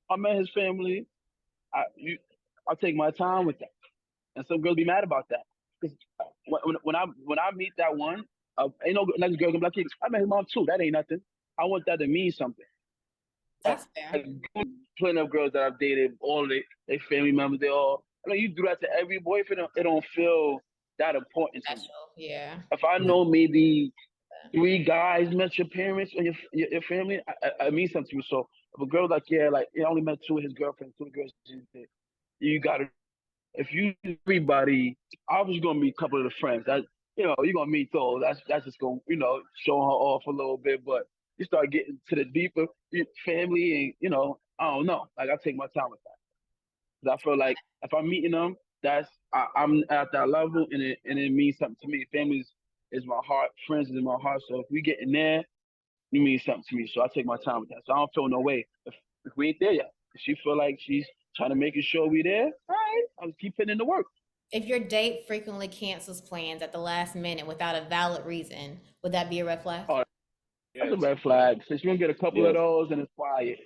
I met his family. I'll take my time with that. And some girls be mad about that. Because when I meet that one, ain't no next girl gonna be like, I met his mom too. That ain't nothing. I want that to mean something. That's fair. Like, plenty of girls that I've dated, all they family members, they all. I know you do that to every boyfriend. It don't feel that important to me. Special, yeah. If I know maybe 3 guys met your parents or your family, I mean something to me. So if a girl like, yeah, like, I only met 2 of his girlfriends, 2 girls, you gotta. If you everybody, obviously gonna meet a couple of the friends. That you're gonna meet those. That's just gonna show her off a little bit. But you start getting to the deeper family, and I don't know. Like, I take my time with that. 'Cause I feel like if I'm meeting them, I'm at that level, and it means something to me. Family is my heart. Friends is in my heart. So if we get in there, you mean something to me. So I take my time with that. So I don't feel no way if we ain't there yet. If she feel like she's trying to make sure we there, all right, I'll keep putting in the work. If your date frequently cancels plans at the last minute without a valid reason, would that be a red flag? Oh, that's a red flag. Since you're gonna get a couple of those and it's quiet.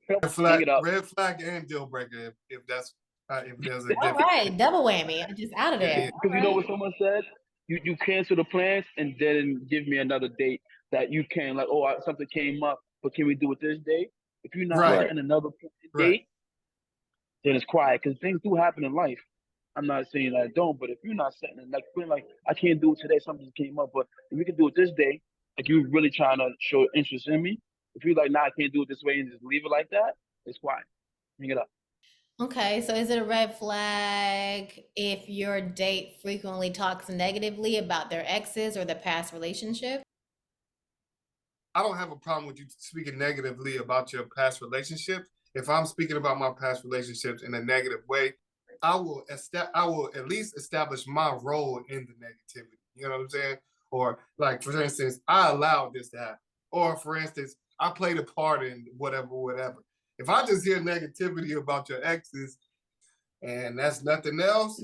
Red flag and deal breaker if there's a difference. All right, double whammy. I'm just out of there. Because you know what someone said? You cancel the plans and then give me another date that you can, like, something came up, but can we do it this day? If you're not setting another date, then it's quiet, because things do happen in life. I'm not saying that I don't, but if you're not setting it, like, feeling like I can't do it today, something came up, but if we can do it this day, like, you're really trying to show interest in me. If you're like, nah, I can't do it this way, and just leave it like that, it's quiet. Hang it up. Okay, so is it a red flag if your date frequently talks negatively about their exes or their past relationship? I don't have a problem with you speaking negatively about your past relationships. If I'm speaking about my past relationships in a negative way, I will at least establish my role in the negativity. You know what I'm saying? Or, like, for instance, I allowed this to happen. Or, for instance, I played a part in whatever. If I just hear negativity about your exes and that's nothing else,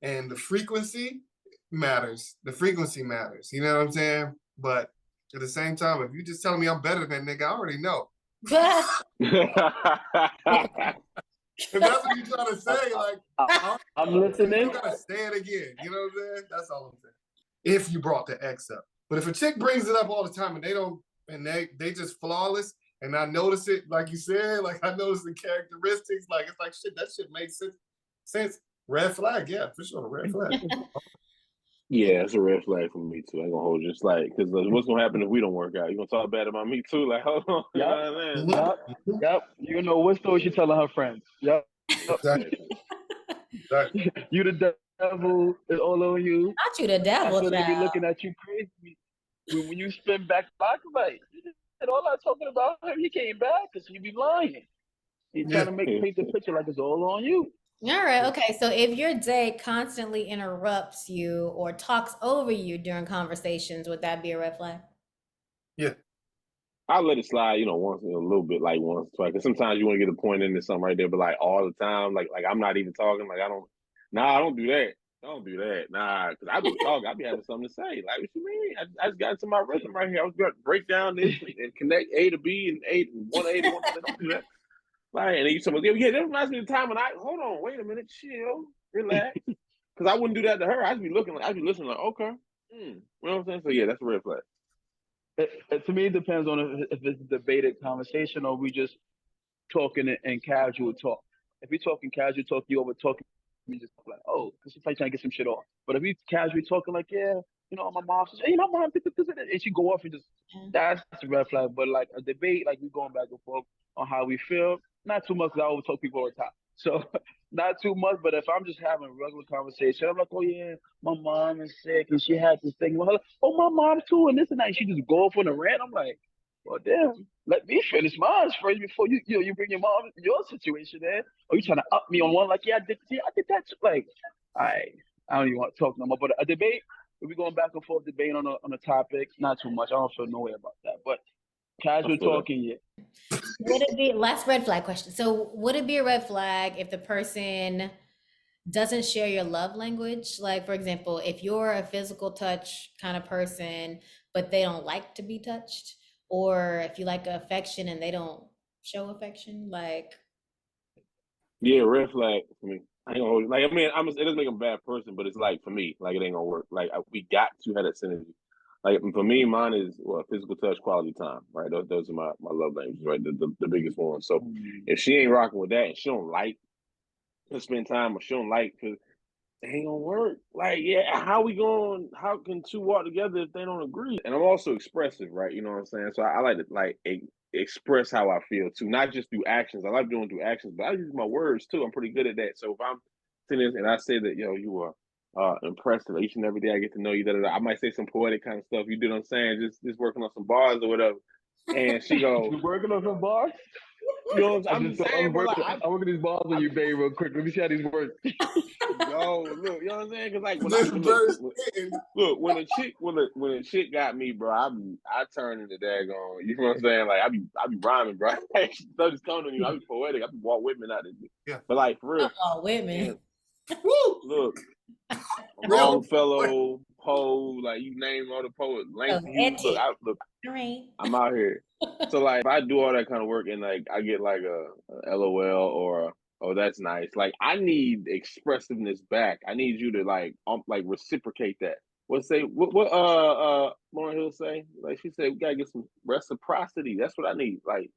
and the frequency matters. The frequency matters. You know what I'm saying? But at the same time, if you just telling me I'm better than that nigga, I already know. If that's what you're trying to say, like, I'm listening. You gotta say it again. You know what I'm saying? That's all I'm saying. If you brought the ex up. But if a chick brings it up all the time and they just flawless, and I notice it, like you said, like, I notice the characteristics, like, it's like, shit, that shit makes sense. Red flag, yeah, for sure, red flag. Yeah, it's a red flag for me too. I ain't gonna hold you. It's like, because what's gonna happen if we don't work out? You gonna talk bad about me too? Like, hold on. Yep. You know what I mean? Yep. You know what story she telling her friends. Yep. Exactly. You the devil, is all on you. Not you the devil, So they be looking at you crazy when you spin back back, like, and all that talking about him, he came back because he be lying. He's trying to paint the picture like it's all on you. All right, okay. So if your date constantly interrupts you or talks over you during conversations, would that be a red flag? Yeah. I'll let it slide, once, a little bit, like once, twice. Because sometimes you want to get a point into something right there, but like all the time, like I'm not even talking. Like, I don't do that. Don't do that. Nah, because I be talking. I be having something to say. Like, what you mean? I just got into my rhythm right here. I was going to break down this and connect A to B and 1 A to 1. Don't do that. Like, and then you tell me, yeah, that reminds me of the time when hold on, wait a minute, chill, relax. Because I wouldn't do that to her. I'd be listening like, okay. You know what I'm saying? So yeah, that's a red flag. To me, it depends on if it's a debated conversation or we just talking in casual talk. If we talking casual talk, you over talking, we just like, oh, because she's like trying to get some shit off. But if we casually talking like, yeah, my mom says, hey, my mom did this, and she go off and just, that's a red flag. But like a debate, like we going back and forth on how we feel, not too much, because I always talk people all the time. So not too much, but if I'm just having a regular conversation, I'm like, oh yeah, my mom is sick and she had this thing. Oh, my mom too, and this and that. And she just go off on a rant. I'm like, well, damn, let me finish mine first before you bring your mom your situation in. Or you trying to up me on one, like, yeah, I did that. Like, I don't even want to talk no more. But a debate, if we're going back and forth debating on a topic, not too much. I don't feel no way about that. But casual talking, yeah. Would it be, last red flag question. So would it be a red flag if the person doesn't share your love language? Like, for example, if you're a physical touch kind of person, but they don't like to be touched, or if you like affection and they don't show affection, like. Yeah, red flag for me. I ain't gonna hold you. Like, I mean, it doesn't make them a bad person, but it's like, for me, like, it ain't gonna work. Like, we got to have that synergy. Like for me, mine is physical touch, quality time, right? Those are my love languages, right? The biggest ones. So if she ain't rocking with that and she don't like to spend time, or she don't like to, it ain't gonna work. Like, yeah, how can two walk together if they don't agree? And I'm also expressive, right? You know what I'm saying? So I like to express how I feel too, not just through actions. I like doing through actions, but I use my words too. I'm pretty good at that. So if I'm sitting there and I say that, you are impressive each and every day, I get to know you. I might say some poetic kind of stuff. You do what I'm saying? Just working on some bars or whatever. And she goes, "You working on some bars?" You know what I'm saying? I'm working these balls on you, babe, real quick. Let me see how these work. Yo, look, you know what I'm saying? Because like when a chick got me, bro, I turn into daggone. You know what I'm saying? Like I be rhyming, bro. So just coming to you. I be poetic. I be Walt Whitman out there. Yeah. But like for real, Walt Whitman. Woo! Look, Longfellow, Poe, like you name all the poets. Langston Hughes. Look, I'm out here. So like if I do all that kind of work and like I get like a LOL or oh that's nice. Like I need expressiveness back. I need you to like reciprocate that. What Lauren Hill say? Like she said, we gotta get some reciprocity. That's what I need. Like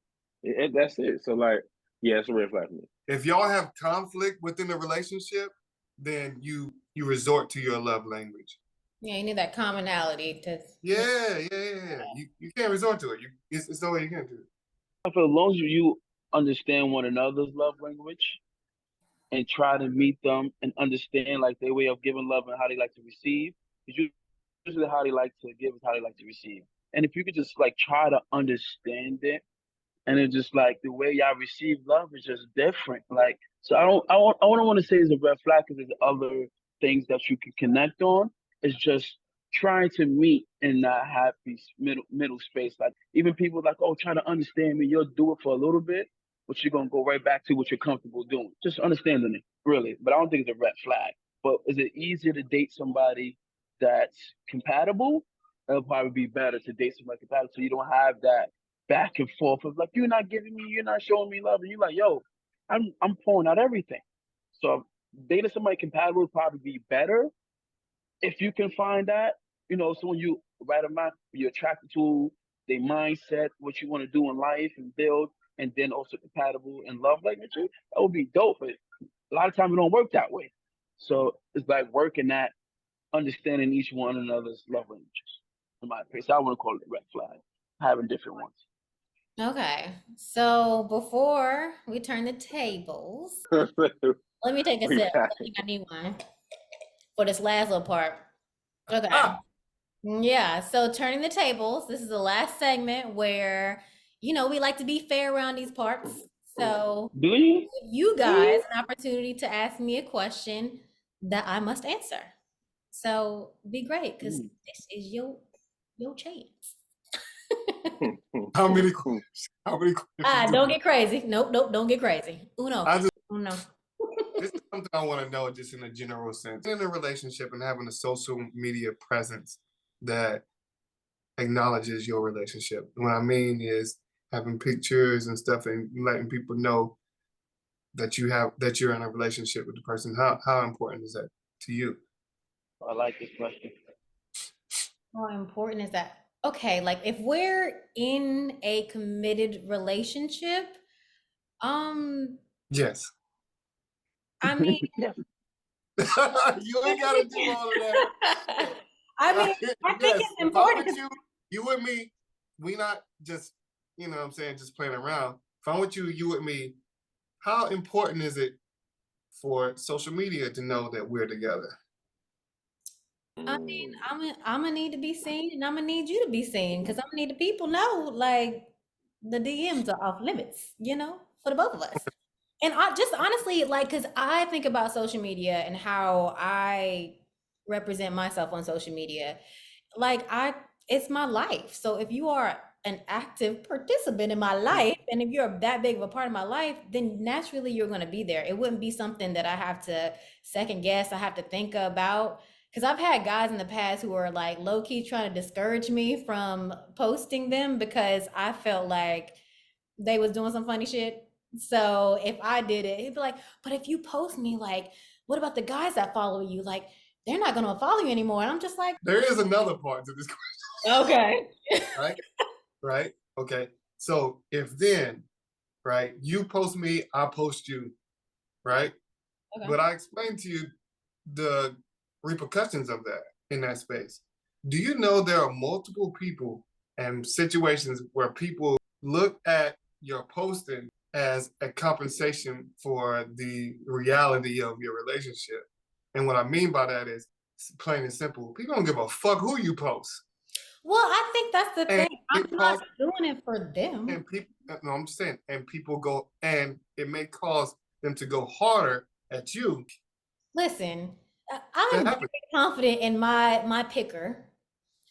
that's it. So like yeah, it's a red flag for me. If y'all have conflict within the relationship, then you resort to your love language. Yeah, you need that commonality to. Yeah. You can't resort to it. It's the way you can't do it. For as long as you understand one another's love language and try to meet them and understand like their way of giving love and how they like to receive, because usually how they like to give is how they like to receive. And if you could just like try to understand it, and it's just like the way y'all receive love is just different. Like so, I don't want to say it's a red flag because there's other things that you can connect on. It's just trying to meet and not have these middle space. Like even people like, oh, try to understand me. You'll do it for a little bit, but you're gonna go right back to what you're comfortable doing. Just understanding it, really. But I don't think it's a red flag. But is it easier to date somebody that's compatible? It'll probably be better to date somebody compatible so you don't have that back and forth of like you're not showing me love, and you're like, yo, I'm pouring out everything. So dating somebody compatible would probably be better if you can find that, so when you write a mind, you're attracted to their mindset, what you want to do in life and build, and then also compatible in love language, that would be dope. But a lot of times it don't work that way. So it's like working at understanding each one another's love languages. In my opinion, so I want to call it a red flag, having different ones. Okay, so before we turn the tables, let me take a sip. I think I need one for this last little part. Okay. Yeah, so turning the tables. This is the last segment where, we like to be fair around these parts. So do you guys an opportunity to ask me a question that I must answer. So be great because this is your chance. How many questions? Don't get crazy. Nope, don't get crazy. Uno. This is something I want to know just in a general sense. In a relationship and having a social media presence that acknowledges your relationship. What I mean is having pictures and stuff and letting people know that you're in a relationship with the person. How important is that to you? I like this question. How important is that? Okay, like if we're in a committed relationship, yes. I mean, you ain't gotta do all of that. I mean, I think it's important. If I'm with you with me, we not just, what I'm saying, just playing around. If I'm with you, you with me, how important is it for social media to know that we're together? I mean, I'm gonna need to be seen, and I'm gonna need you to be seen, because I'm gonna need the people know, like, the DMs are off limits, for the both of us. And I just honestly, like, because I think about social media and how I represent myself on social media, like it's my life. So if you are an active participant in my life, and if you're that big of a part of my life, then naturally you're going to be there. It wouldn't be something that I have to second guess, I have to think about. Because I've had guys in the past who are like low-key trying to discourage me from posting them because I felt like they was doing some funny shit. So if I did it, he'd be like, but if you post me, like, what about the guys that follow you? Like, they're not going to follow you anymore. And I'm just like, there is another part to this question. Okay. Right? Okay. So if then, right, you post me, I post you, right? Okay. But I explained to you the repercussions of that in that space. Do you know there are multiple people and situations where people look at your posting as a compensation for the reality of your relationship? And what I mean by that is plain and simple. People don't give a fuck who you post. Well, I think that's the And thing. I'm not doing it for them. And people, no, I'm just saying, and people go, and it may cause them to go harder at you. Listen, I'm very confident in my picker.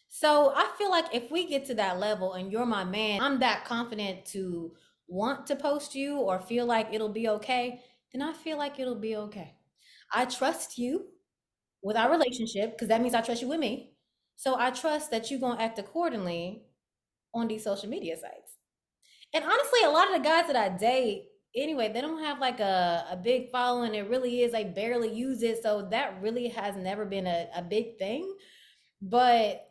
So I feel like if we get to that level and you're my man, I'm that confident to want to post you or feel like it'll be okay, then I feel like it'll be okay. I trust you with our relationship because that means I trust you with me. So I trust that you're gonna act accordingly on these social media sites. And honestly, a lot of the guys that I date, anyway, they don't have like a big following. It really is, they barely use it. So that really has never been a big thing. But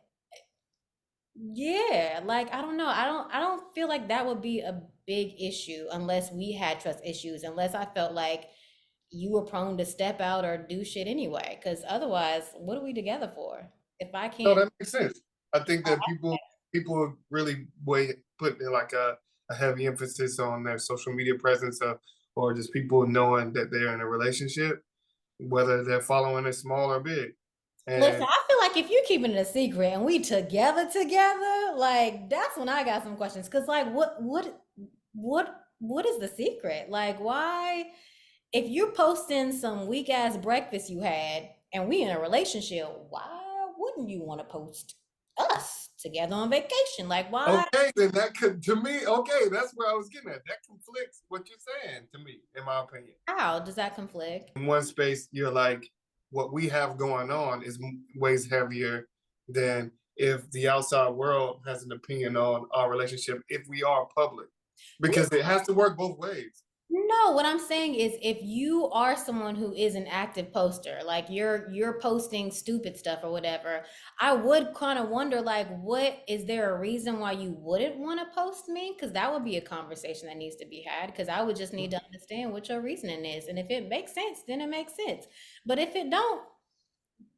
yeah, like I don't know. I don't feel like that would be a big issue unless we had trust issues, unless I felt like you were prone to step out or do shit anyway. Because otherwise, what are we together for? If I No, can't. that makes sense. I think that people really put like a heavy emphasis on their social media presence or just people knowing that they're in a relationship, whether they're following it small or big. And Listen, I feel like if you're keeping it a secret and we together, like that's when I got some questions. Cause like what is the secret? Like why if you're posting some weak ass breakfast you had and we in a relationship, why wouldn't you want to post us together on vacation? Like why? okay, then that could to me, okay, that's where I was getting at. That conflicts what you're saying to me, in my opinion. How does that conflict? In one space, you're like, what we have going on is weighs heavier than if the outside world has an opinion on our relationship if we are public, because it has to work both ways. No, what I'm saying is if you are someone who is an active poster, like you're posting stupid stuff or whatever, I would kind of wonder like what is there a reason why you wouldn't want to post me? Because that would be a conversation that needs to be had because I would just need to understand what your reasoning is. And if it makes sense, then it makes sense. But if it don't,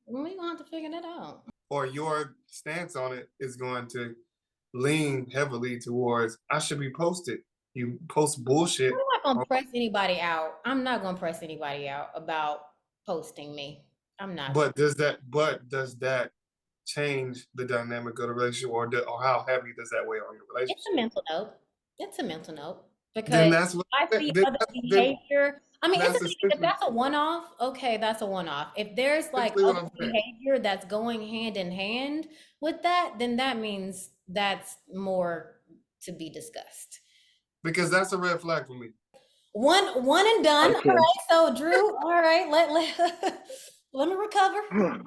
we're gonna have to figure that out. Or your stance on it is going to lean heavily towards I should be posted. You post bullshit. I'm not gonna press anybody out. I'm not gonna press anybody out about posting me. I'm not. But does that change the dynamic of the relationship, or how heavy does that weigh on your relationship? It's a mental note. It's a mental note Then because that's what I see other behavior. I mean, that's if that's a one-off, okay, that's a one-off. If there's like essentially what other I'm saying. behavior that's going hand in hand with that, then that means that's more to be discussed. Because that's a red flag for me. One and done. Okay. All right, so Drew, all right, let me recover.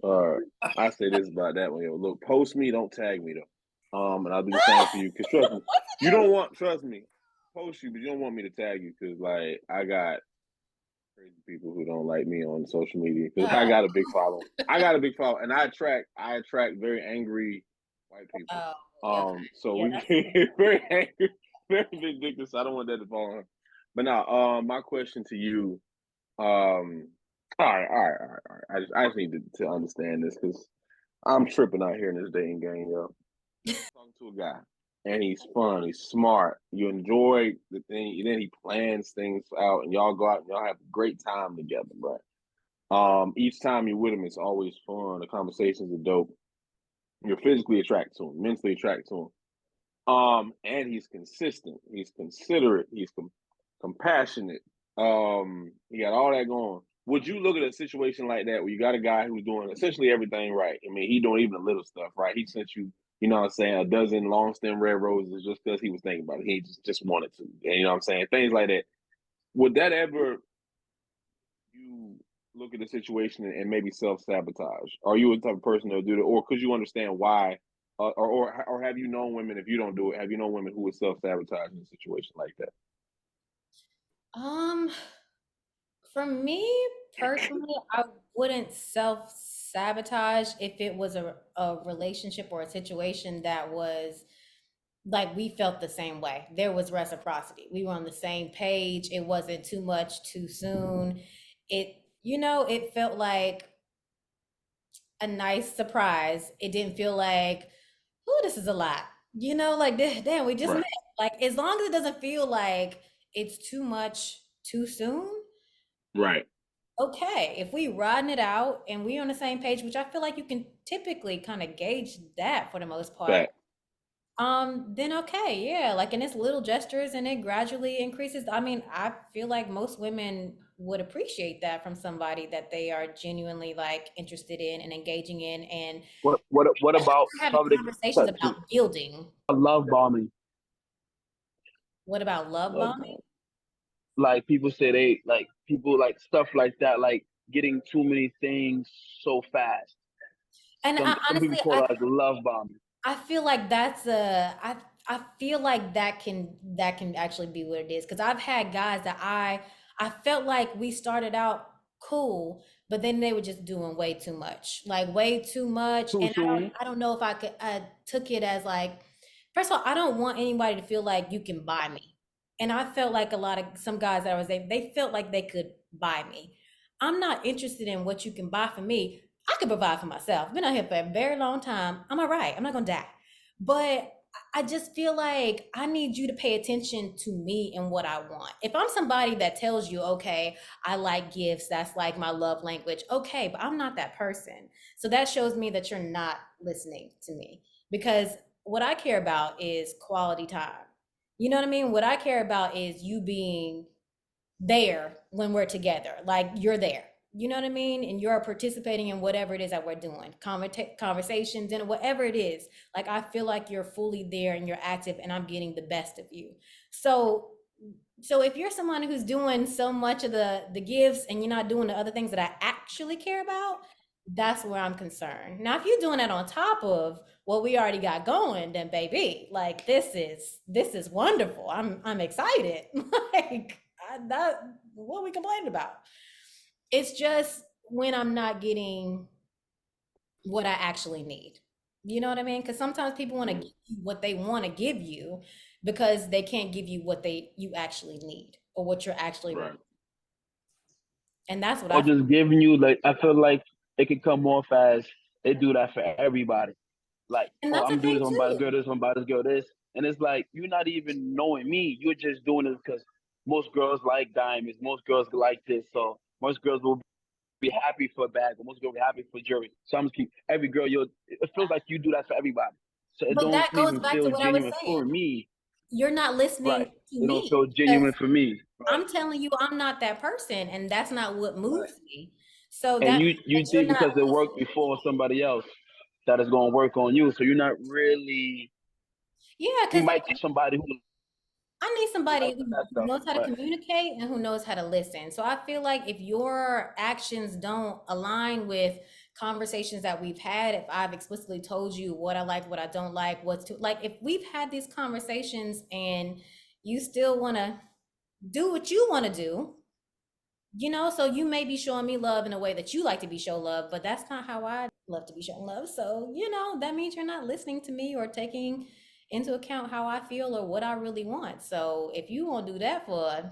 All right. I say this about that one. Yo, look, post me, don't tag me though. And I'll do the same for you. Cause trust me, you don't want. Trust me, post you, but you don't want me to tag you. Cause like I got crazy people who don't like me on social media. Cause I got a big following. And I attract very angry white people. So we get very angry, very vindictive. So I don't want that to fall on her. But now, my question to you, all right. I just need to understand this because I'm tripping out here in this dating game, yo. Talking to a guy, and he's fun, he's smart. You enjoy the thing, and then he plans things out, and y'all go out and y'all have a great time together, right? Each time you're with him, it's always fun. The conversations are dope. You're physically attracted to him, mentally attracted to him. And he's consistent. He's considerate. He's compassionate. He got all that going. Would you look at a situation like that where you got a guy who's doing essentially everything right? I mean, he doing even the little stuff right. He sent you, you know what I'm saying, a dozen long stem red roses just because he was thinking about it. He just wanted to. And you know what I'm saying? Things like that. Would that ever you look at the situation and maybe self-sabotage? Are you a type of person that'll do that? Or could you understand why? Or have you known women, if you don't do it, have you known women who would self-sabotage in a situation like that? For me personally, I wouldn't sabotage if it was a relationship or a situation that was like we felt the same way. There was reciprocity. We were on the same page. It wasn't too much too soon. It felt like a nice surprise. It didn't feel like, oh, this is a lot. Like damn, we just met. Like as long as it doesn't feel like it's too much too soon. Right. Okay, if we riding it out and we on the same page, which I feel like you can typically kind of gauge that for the most part, then okay, yeah, like and it's little gestures and it gradually increases. I mean, I feel like most women would appreciate that from somebody that they are genuinely like interested in and engaging in, and What about having conversations about building. Love bombing? What about love bombing? Like people say people like stuff like that, like getting too many things so fast. And some honestly, people call it like love bombing. I feel like I feel like that can actually be what it is, because I've had guys that I felt like we started out cool, but then they were just doing way too much, like way too much. Too And soon. I don't know if I took it as like, first of all, I don't want anybody to feel like you can buy me. And I felt like some guys that I was they felt like they could buy me. I'm not interested in what you can buy for me. I can provide for myself. I've been out here for a very long time. I'm all right. I'm not gonna die. But I just feel like I need you to pay attention to me and what I want. If I'm somebody that tells you, okay, I like gifts, that's like my love language, okay, but I'm not that person. So that shows me that you're not listening to me, because what I care about is quality time. You know what I mean? What I care about is you being there when we're together, like you're there, you know what I mean, and you're participating in whatever it is that we're doing, conversations and whatever it is. Like I feel like you're fully there and you're active and I'm getting the best of you. So if you're someone who's doing so much of the gifts and you're not doing the other things that I actually care about, that's where I'm concerned. Now if you're doing that on top of what we already got going, then baby, like this is wonderful. I'm excited. Like that, what are we complaining about? It's just when I'm not getting what I actually need. You know what I mean? Because sometimes people want to give you what they want to give you because they can't give you what you actually need or what you're actually right. And that's what or just giving you, like, I feel like it can come off as they do that for everybody. Like, and oh, that's I'm a doing thing this, I'm about to too. go this, I'm about to go this. And it's like, you're not even knowing me. You're just doing it because most girls like diamonds. Most girls like this. So most girls will be happy for a bag, or most girls will be happy for jewelry. So I'm just keep every girl, it feels like you do that for everybody. So it But don't that goes even back to feel what I was genuine saying. for me. You're not listening Right. to It don't me feel because genuine for me. Right. I'm telling you I'm not that person and that's not what Right. moves me. So And that means you that you're think not because it worked listening. before somebody else that is going to work on you. So you're not really. Yeah, You because might get somebody who I need somebody like who that stuff, knows how to but communicate and who knows how to listen. So I feel like if your actions don't align with conversations that we've had, if I've explicitly told you what I like, what I don't like, what's to like, if we've had these conversations and you still want to do what you want to do, so you may be showing me love in a way that you like to be shown love, but that's not how I love to be shown love. So, that means you're not listening to me or taking into account how I feel or what I really want. So if you won't do that for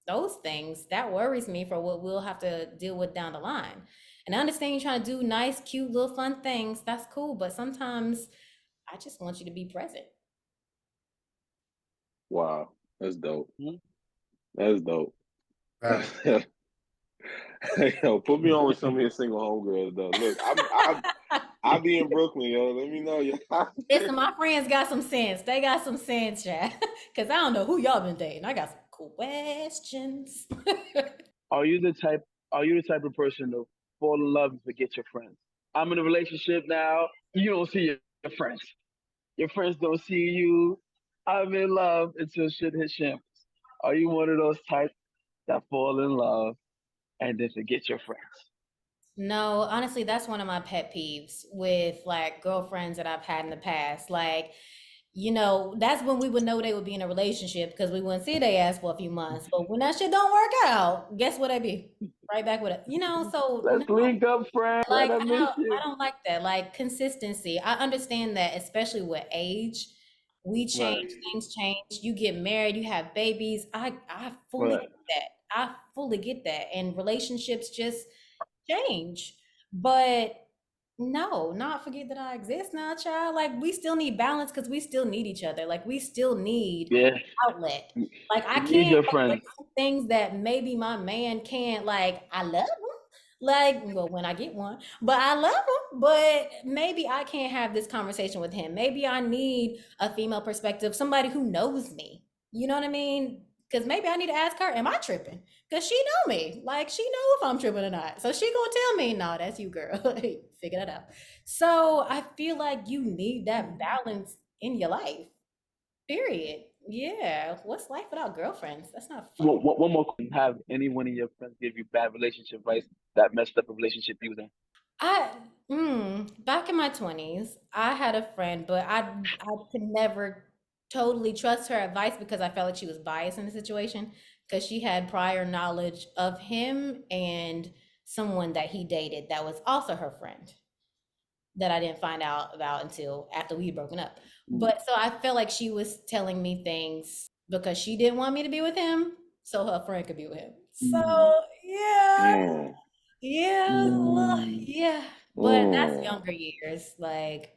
those things, that worries me for what we'll have to deal with down the line. And I understand you're trying to do nice, cute, little fun things. That's cool. But sometimes I just want you to be present. Wow, that's dope. hmm? That's dope. Right. Yo, put me on with some of your single homegirls though. Look, I'll be in Brooklyn, yo. Let me know, yo. Listen, my friends got some sense. They got some sense, chat. Because I don't know who y'all been dating. I got some questions. Are you the type? Are you the type of person to fall in love and forget your friends? I'm in a relationship now. You don't see your friends. Your friends don't see you. I'm in love until shit hits shambles. Are you one of those types that fall in love and then forget your friends? No, honestly, that's one of my pet peeves with like girlfriends that I've had in the past. Like, you know, that's when we would know they would be in a relationship because we wouldn't see they ass for a few months. But when that shit don't work out, guess what I be? Right back with it. You know, so no, Let's link up, friend. like I miss I you. don't like that. Like consistency. I understand that, especially with age. We Right. change, things change. You get married, you have babies. I fully Right. get that. I fully get that. And relationships just change. But no, not forget that I exist now, child. Like we still need balance because we still need each other. Like we still need Yeah. outlet. Like I You need can't your embrace friends. some things that maybe my man can't. Like I love him. Like, well, when I get one, but I love him. But maybe I can't have this conversation with him. Maybe I need a female perspective, somebody who knows me. You know what I mean? Because maybe I need to ask her, am I tripping? Because she know me. Like she know if I'm tripping or not. So she gonna tell me, no, that's you, girl. Figure that out. So I feel like you need that balance in your life. Period. Yeah. What's life without girlfriends? That's not fun. One more question. Have any one of your friends give you bad relationship advice that messed up a relationship you was in? I back in my 20s, I had a friend, but I could never totally trust her advice because I felt like she was biased in the situation because she had prior knowledge of him and someone that he dated that was also her friend that I didn't find out about until after we had broken up. Mm. But so I felt like she was telling me things because she didn't want me to be with him, so her friend could be with him. So Mm. yeah, Mm, yeah, Mm. yeah. But that's mm. younger years. Like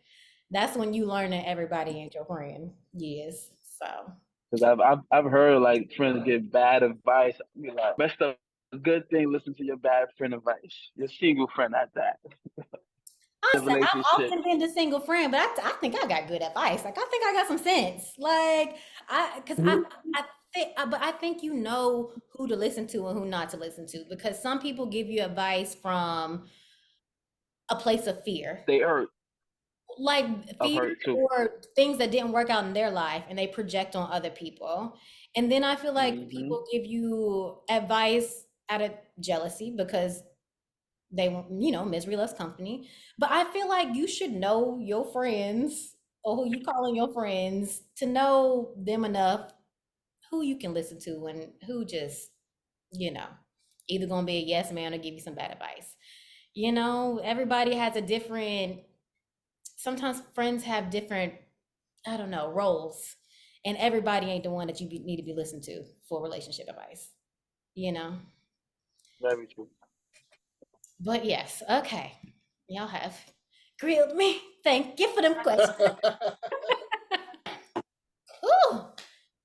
that's when you learn that everybody ain't your friend. Yes. So Because I've heard like friends give bad advice. I mean, like messed up. A good thing. Listen to your bad friend advice. Your single friend at that. The honestly, I've relationship. often been the single friend, but I think I got good advice. Like I think I got some sense. Like because I think, but I think you know who to listen to and who not to listen to because some people give you advice from a place of fear, They hurt. like I've fear heard too. or things that didn't work out in their life, and they project on other people. And then I feel like Hmm. people give you advice out of jealousy because they you know misery loves company, but I feel like you should know your friends or who you calling your friends to know them enough who you can listen to and who just you know either gonna be a yes man or give you some bad advice. You know, everybody has a different, sometimes friends have different, I don't know, roles, and everybody ain't the one that need to be listened to for relationship advice, you know. Very true. But yes, okay. Y'all have grilled me. Thank you for them questions. Ooh.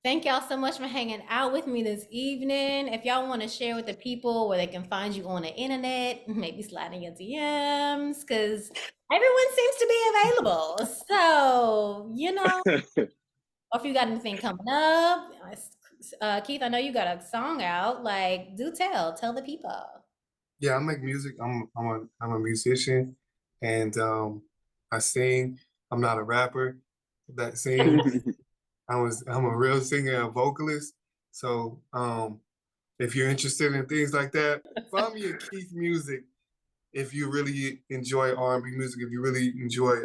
Thank y'all so much for hanging out with me this evening. If y'all want to share with the people where they can find you on the internet, maybe slide in your DMs, because everyone seems to be available. So, you know, or if you got anything coming up, Keith, I know you got a song out. Like, do tell the people. Yeah, I make music. I'm a musician, and I sing. I'm not a rapper that sings. I'm a real singer and vocalist. So if you're interested in things like that, find me at Keith Music. If you really enjoy R&B music, if you really enjoy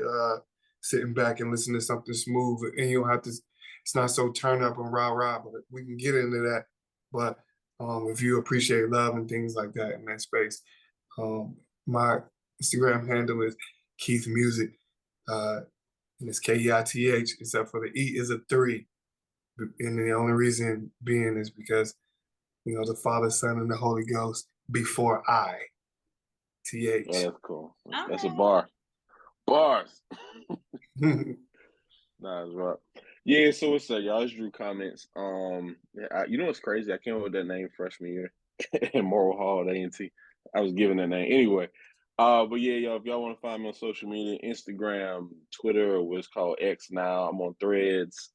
sitting back and listening to something smooth, and you don't have to, it's not so turn up and rah rah, but we can get into that. But if you appreciate love and things like that in that space, my Instagram handle is Keith Music, and it's Keith, except for the E is a 3. And the only reason being is because, the Father, Son, and the Holy Ghost before I, Oh, TH. that's cool. All That's a right. bar. Bars. Nah, that's right. Yeah, so what's up, y'all? It's Drew Comments. You know what's crazy? I came up with that name freshman year in Moral Hall at A&T. I was given that name anyway. But yeah, y'all, if y'all want to find me on social media, Instagram, Twitter, or what's called X now. I'm on Threads.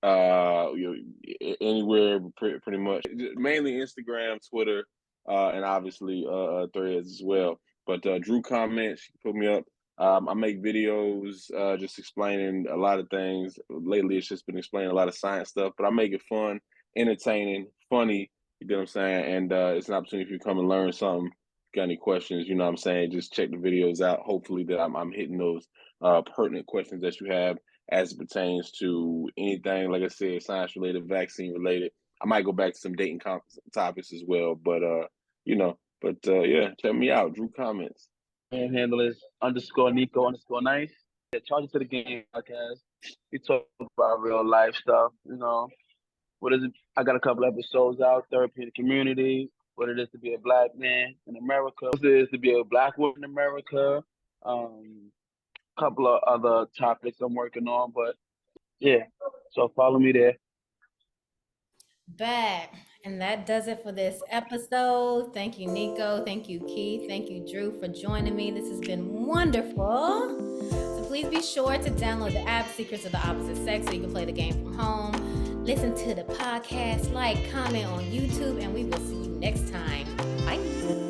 Anywhere, pretty much. Mainly Instagram, Twitter, and obviously Threads as well. But Drew Comments, you can put me up. I make videos just explaining a lot of things. Lately, it's just been explaining a lot of science stuff, but I make it fun, entertaining, funny. You know what I'm saying? And it's an opportunity for you to come and learn something. If you got any questions, you know what I'm saying? Just check the videos out. Hopefully that I'm hitting those pertinent questions that you have. as it pertains to anything, like I said, science related, vaccine related. I might go back to some dating topics as well, but yeah, check me out. Drew comments. Handle is _Nico_nice. Yeah, charge it to the game podcast. We talk about real life stuff, What is it? I got a couple episodes out, therapy in the community, what it is to be a black man in America, what it is to be a black woman in America, couple of other topics I'm working on, but yeah, so follow me there. Bet. And that does it for this episode. Thank you, Nico. Thank you, Keith. Thank you, Drew, for joining me. This has been wonderful. So please be sure to download the app Secrets of the Opposite Sex so you can play the game from home. Listen to the podcast, like, comment on YouTube, and we will see you next time. Bye.